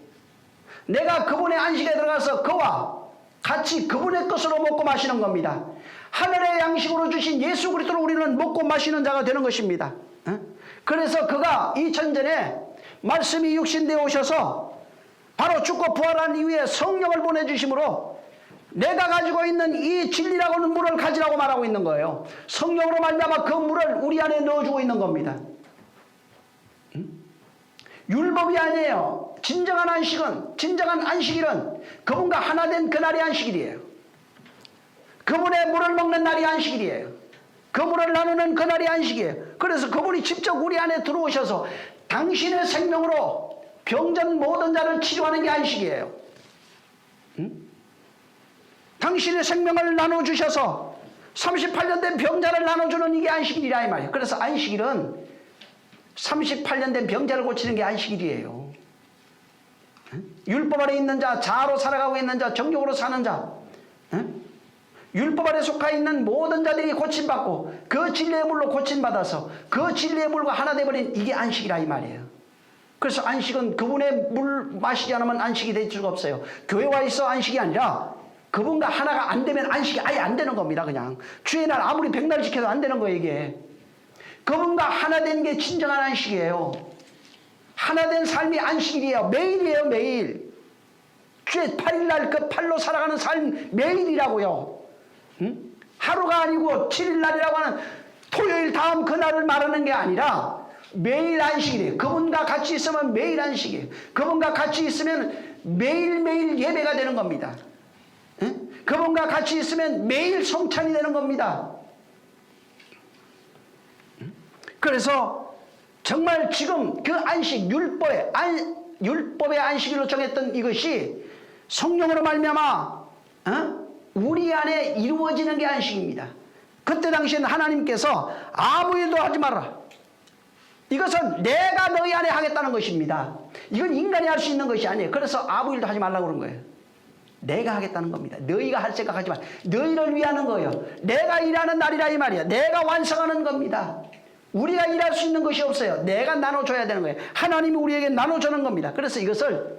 내가 그분의 안식에 들어가서 그와 같이 그분의 것으로 먹고 마시는 겁니다. 하늘의 양식으로 주신 예수 그리스도로 우리는 먹고 마시는 자가 되는 것입니다. 그래서 그가 2000전에 말씀이 육신되어 오셔서 바로 죽고 부활한 이후에 성령을 보내주심으로 내가 가지고 있는 이 진리라고 하는 물을 가지라고 말하고 있는 거예요. 성령으로 말미암아 그 물을 우리 안에 넣어주고 있는 겁니다. 율법이 아니에요. 진정한 안식은, 진정한 안식일은 그분과 하나 된 그날이 안식일이에요. 그분의 물을 먹는 날이 안식일이에요. 그 물을 나누는 그날이 안식이에요. 그래서 그분이 직접 우리 안에 들어오셔서 당신의 생명으로 병든 모든 자를 치료하는 게 안식이에요. 당신의 생명을 나눠주셔서 38년 된 병자를 나눠주는 이게 안식일이라 이 말이에요. 그래서 안식일은 38년 된 병자를 고치는 게 안식일이에요. 율법 아래 있는 자, 자아로 살아가고 있는 자, 정욕으로 사는 자, 율법 아래 속하 있는 모든 자들이 고침받고 그 진리의 물로 고침받아서 그 진리의 물과 하나 되어버린 이게 안식이라 이 말이에요. 그래서 안식은 그분의 물 마시지 않으면 안식이 될 수가 없어요. 교회 와 있어 안식이 아니라 그분과 하나가 안 되면 안식이 아예 안 되는 겁니다. 그냥 주의 날 아무리 백날 지켜도 안 되는 거예요. 이게 그분과 하나 된 게 진정한 안식이에요. 하나 된 삶이 안식일이에요. 매일이에요. 매일 주의 8일날 그 팔로 살아가는 삶 매일이라고요. 하루가 아니고 7일날이라고 하는 토요일 다음 그날을 말하는 게 아니라 매일 안식이래요. 그분과 같이 있으면 매일 안식이에요. 그분과 같이 있으면 매일매일 예배가 되는 겁니다. 응? 그분과 같이 있으면 매일 성찬이 되는 겁니다. 그래서 정말 지금 그 안식, 율법의 안식일로 정했던 이것이 성령으로 말미암아 우리 안에 이루어지는 게 안식입니다. 그때 당시에는 하나님께서 아무 일도 하지 마라. 이것은 내가 너희 안에 하겠다는 것입니다. 이건 인간이 할 수 있는 것이 아니에요. 그래서 아무 일도 하지 말라고 그런 거예요. 내가 하겠다는 겁니다. 너희가 할 생각하지 마. 너희를 위하는 거예요. 내가 일하는 날이라 이 말이야. 내가 완성하는 겁니다. 우리가 일할 수 있는 것이 없어요. 내가 나눠줘야 되는 거예요. 하나님이 우리에게 나눠주는 겁니다. 그래서 이것을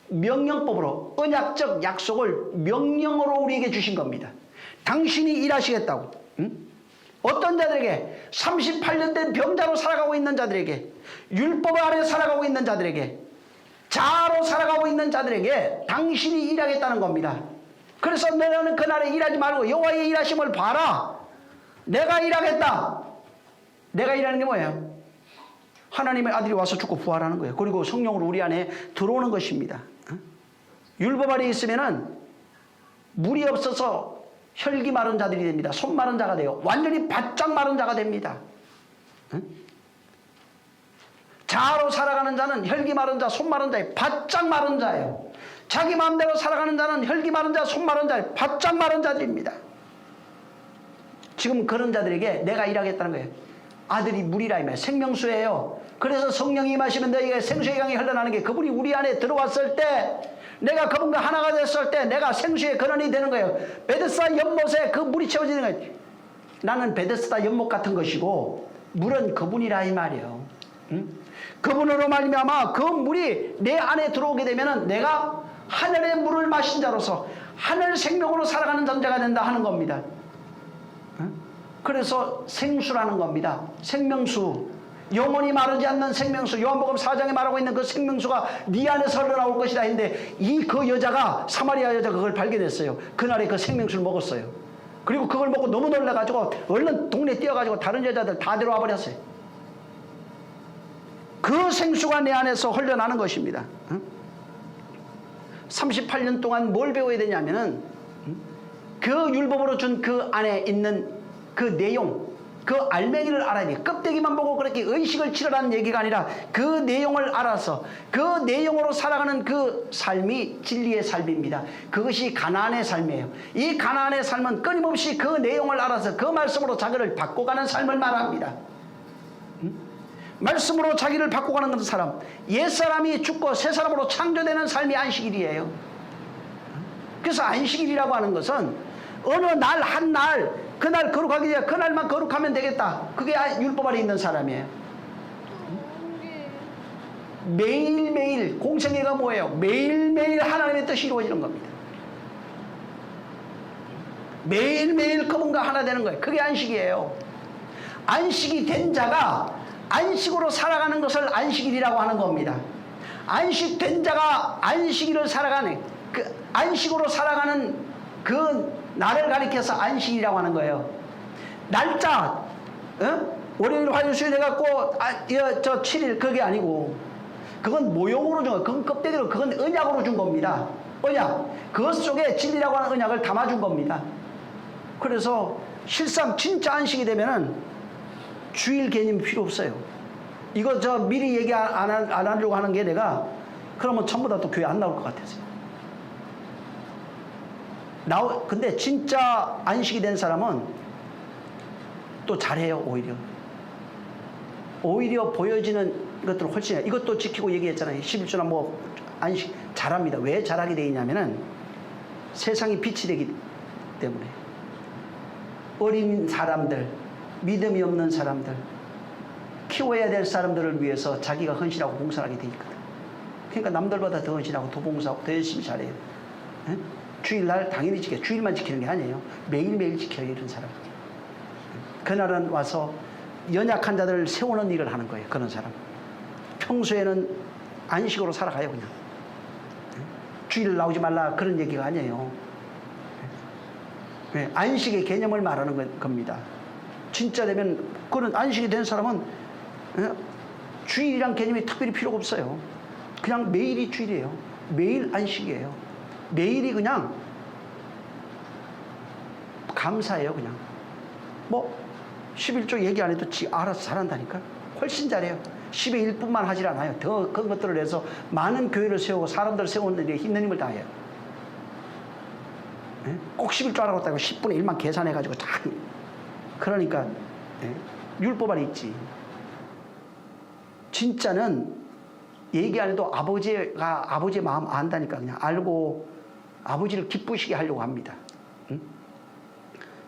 명령법으로 언약적 약속을 명령으로 우리에게 주신 겁니다. 당신이 일하시겠다고. 응? 어떤 자들에게 38년 된 병자로 살아가고 있는 자들에게 율법 아래 살아가고 있는 자들에게 자아로 살아가고 있는 자들에게 당신이 일하겠다는 겁니다. 그래서 너는 그날에 일하지 말고 여호와의 일하심을 봐라. 내가 일하겠다. 내가 일하는 게 뭐예요? 하나님의 아들이 와서 죽고 부활하는 거예요. 그리고 성령으로 우리 안에 들어오는 것입니다. 율법 아래 있으면은 물이 없어서 혈기 마른 자들이 됩니다. 손 마른 자가 돼요. 완전히 바짝 마른 자가 됩니다. 자아로 살아가는 자는 혈기 마른 자, 손 마른 자에 바짝 마른 자예요. 자기 마음대로 살아가는 자는 혈기 마른 자, 손 마른 자에 바짝 마른 자들입니다. 지금 그런 자들에게 내가 일하겠다는 거예요. 아들이 물이라 이말 생명수예요. 그래서 성령이 임하시면 너희에게 생수의 강이 흘러나는 게 그분이 우리 안에 들어왔을 때 내가 그분과 하나가 됐을 때 내가 생수의 근원이 되는 거예요. 베데스다 연못에 그 물이 채워지는 거예요. 나는 베데스다 연못 같은 것이고 물은 그분이라 이 말이에요. 응? 그분으로 말미암아 그 물이 내 안에 들어오게 되면은 내가 하늘의 물을 마신 자로서 하늘 생명으로 살아가는 존재가 된다 하는 겁니다. 응? 그래서 생수라는 겁니다. 생명수. 영원히 마르지 않는 생명수. 요한복음 4장에 말하고 있는 그 생명수가 네 안에서 흘러나올 것이다 했는데 그 여자가 사마리아 여자가 그걸 발견했어요. 그날에 그 생명수를 먹었어요. 그리고 그걸 먹고 너무 놀라가지고 얼른 동네 뛰어가지고 다른 여자들 다 데려와 버렸어요. 그 생수가 내 안에서 흘러나는 것입니다. 38년 동안 뭘 배워야 되냐면은 그 율법으로 준 그 안에 있는 그 내용, 그 알맹이를 알아야 돼. 껍데기만 보고 그렇게 의식을 치르라는 얘기가 아니라 그 내용을 알아서 그 내용으로 살아가는 그 삶이 진리의 삶입니다. 그것이 가나안의 삶이에요. 이 가나안의 삶은 끊임없이 그 내용을 알아서 그 말씀으로 자기를 바꿔가는 삶을 말합니다. 말씀으로 자기를 바꿔가는 사람, 옛사람이 죽고 새사람으로 창조되는 삶이 안식일이에요. 그래서 안식일이라고 하는 것은 어느 날 한 날 그날 거룩하기 전에 그날만 거룩하면 되겠다. 그게 율법 아래 있는 사람이에요. 매일매일 공생애가 뭐예요? 매일매일 하나님의 뜻이 이루어지는 겁니다. 매일매일 그분과 하나 되는 거예요. 그게 안식이에요. 안식이 된 자가 안식으로 살아가는 것을 안식일이라고 하는 겁니다. 안식된 자가 안식일을 살아가는 그 안식으로 살아가는 그 날을 가리켜서 안식이라고 하는 거예요. 날짜, 월요일, 화요일, 수요일 해갖고 저 7일 그게 아니고 그건 모형으로 준 거예요. 그건 껍데기로 그건 언약으로 준 겁니다. 언약. 그것 속에 진리라고 하는 언약을 담아준 겁니다. 그래서 실상 진짜 안식이 되면은 주일 개념이 필요 없어요. 이거 저 미리 얘기 안 하려고 하는 게 내가 그러면 전부 다 또 교회 안 나올 것 같아서요. 근데 진짜 안식이 된 사람은 또 잘해요. 오히려 보여지는 것들을 훨씬 해요. 이것도 지키고 얘기했잖아요. 11조나 뭐 안식 잘합니다. 왜 잘하게 되냐면은 세상이 빛이 되기 때문에 어린 사람들, 믿음이 없는 사람들, 키워야 될 사람들을 위해서 자기가 헌신하고 봉사하게 돼 있거든. 그러니까 남들보다 더 헌신하고 더 봉사하고 더 열심히 잘해요. 에? 주일날 당연히 지켜요. 주일만 지키는 게 아니에요. 매일매일 지켜요. 이런 사람. 그날은 와서 연약한 자들을 세우는 일을 하는 거예요. 그런 사람. 평소에는 안식으로 살아가요. 그냥. 주일 나오지 말라 그런 얘기가 아니에요. 안식의 개념을 말하는 겁니다. 진짜 되면 그런 안식이 된 사람은 주일이란 개념이 특별히 필요가 없어요. 그냥 매일이 주일이에요. 매일 안식이에요. 매일이 그냥 감사해요. 그냥 뭐 11조 얘기 안 해도 지 알아서 잘한다니까. 훨씬 잘해요. 10의 1뿐만 하질 않아요. 더 큰 것들을 해서 많은 교회를 세우고 사람들을 세우는 일에 힘든 힘을 다해요. 예? 꼭 11조 하라고 했다고 10분의 1만 계산해가지고 딱. 그러니까 예? 율법 안에 있지. 진짜는 얘기 안 해도 아버지가 아버지의 마음 안다니까. 그냥 알고 아버지를 기쁘시게 하려고 합니다. 응?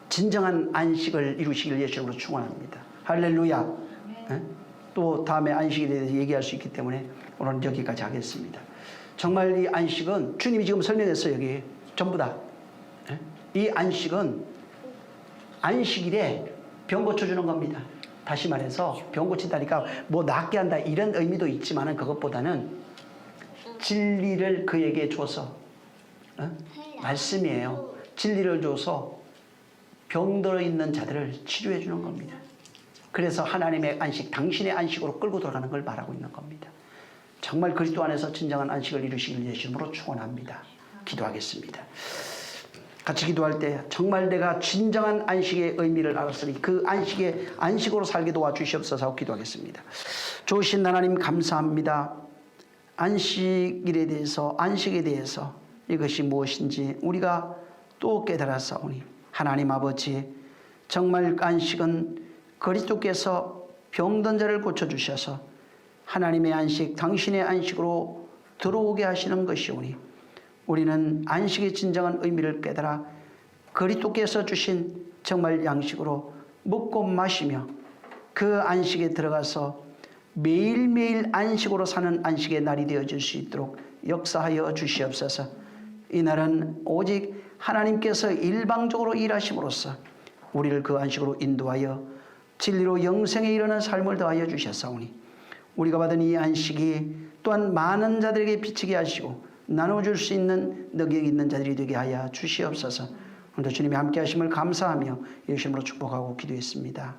진정한 안식을 이루시길 예수님으로 축원합니다. 할렐루야. 예? 또 다음에 안식에 대해서 얘기할 수 있기 때문에 오늘은 여기까지 하겠습니다. 정말 이 안식은 주님이 지금 설명했어요. 여기 전부 다. 예? 이 안식은 안식일에 병 고쳐주는 겁니다. 다시 말해서 병 고친다니까 뭐 낫게 한다 이런 의미도 있지만은 그것보다는 진리를 그에게 줘서 말씀이에요. 진리를 줘서 병들어 있는 자들을 치료해 주는 겁니다. 그래서 하나님의 안식, 당신의 안식으로 끌고 들어가는 걸 말하고 있는 겁니다. 정말 그리스도 안에서 진정한 안식을 이루시길 예수님으로 축원합니다. 기도하겠습니다. 같이 기도할 때 정말 내가 진정한 안식의 의미를 알았으니 그 안식으로 살게 도와주시옵소서 하고 기도하겠습니다. 좋으신 하나님 감사합니다. 안식일에 대해서 안식에 대해서 이것이 무엇인지 우리가 또 깨달았사오니 하나님 아버지 정말 안식은 그리스도께서 병든 자를 고쳐주셔서 하나님의 안식 당신의 안식으로 들어오게 하시는 것이오니 우리는 안식의 진정한 의미를 깨달아 그리스도께서 주신 정말 양식으로 먹고 마시며 그 안식에 들어가서 매일매일 안식으로 사는 안식의 날이 되어질 수 있도록 역사하여 주시옵소서. 이 날은 오직 하나님께서 일방적으로 일하심으로써 우리를 그 안식으로 인도하여 진리로 영생에 이르는 삶을 더하여 주셨사오니 우리가 받은 이 안식이 또한 많은 자들에게 비치게 하시고 나눠줄 수 있는 능력이 있는 자들이 되게 하여 주시옵소서. 오늘도 주님이 함께 하심을 감사하며 예수님으로 축복하고 기도했습니다.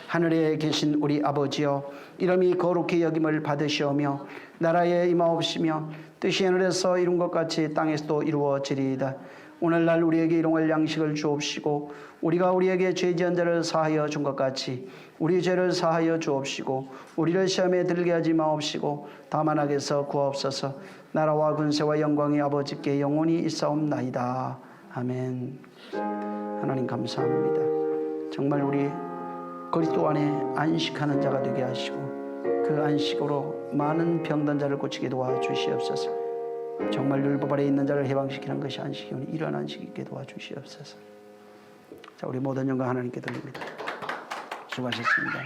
하늘에 계신 우리 아버지여 이름이 거룩히 여김을 받으시오며 나라에 임하옵시며 뜻이 하늘에서 이룬 것 같이 땅에서도 이루어지리이다. 오늘날 우리에게 일용할 양식을 주옵시고 우리가 우리에게 죄 지은 자를 사하여 준 것 같이 우리 죄를 사하여 주옵시고 우리를 시험에 들게 하지 마옵시고 다만 악에서 구하옵소서. 나라와 근세와 영광이 아버지께 영원히 있사옵나이다. 아멘. 하나님 감사합니다. 정말 우리 그리스도 안에 안식하는 자가 되게 하시고 그 안식으로 많은 병든 자를 고치게 도와주시옵소서. 정말 율법 아래 있는 자를 해방시키는 것이 안식이오니 이런 안식이 있게 도와주시옵소서. 자, 우리 모든 영광 하나님께 돌립니다. 수고하셨습니다.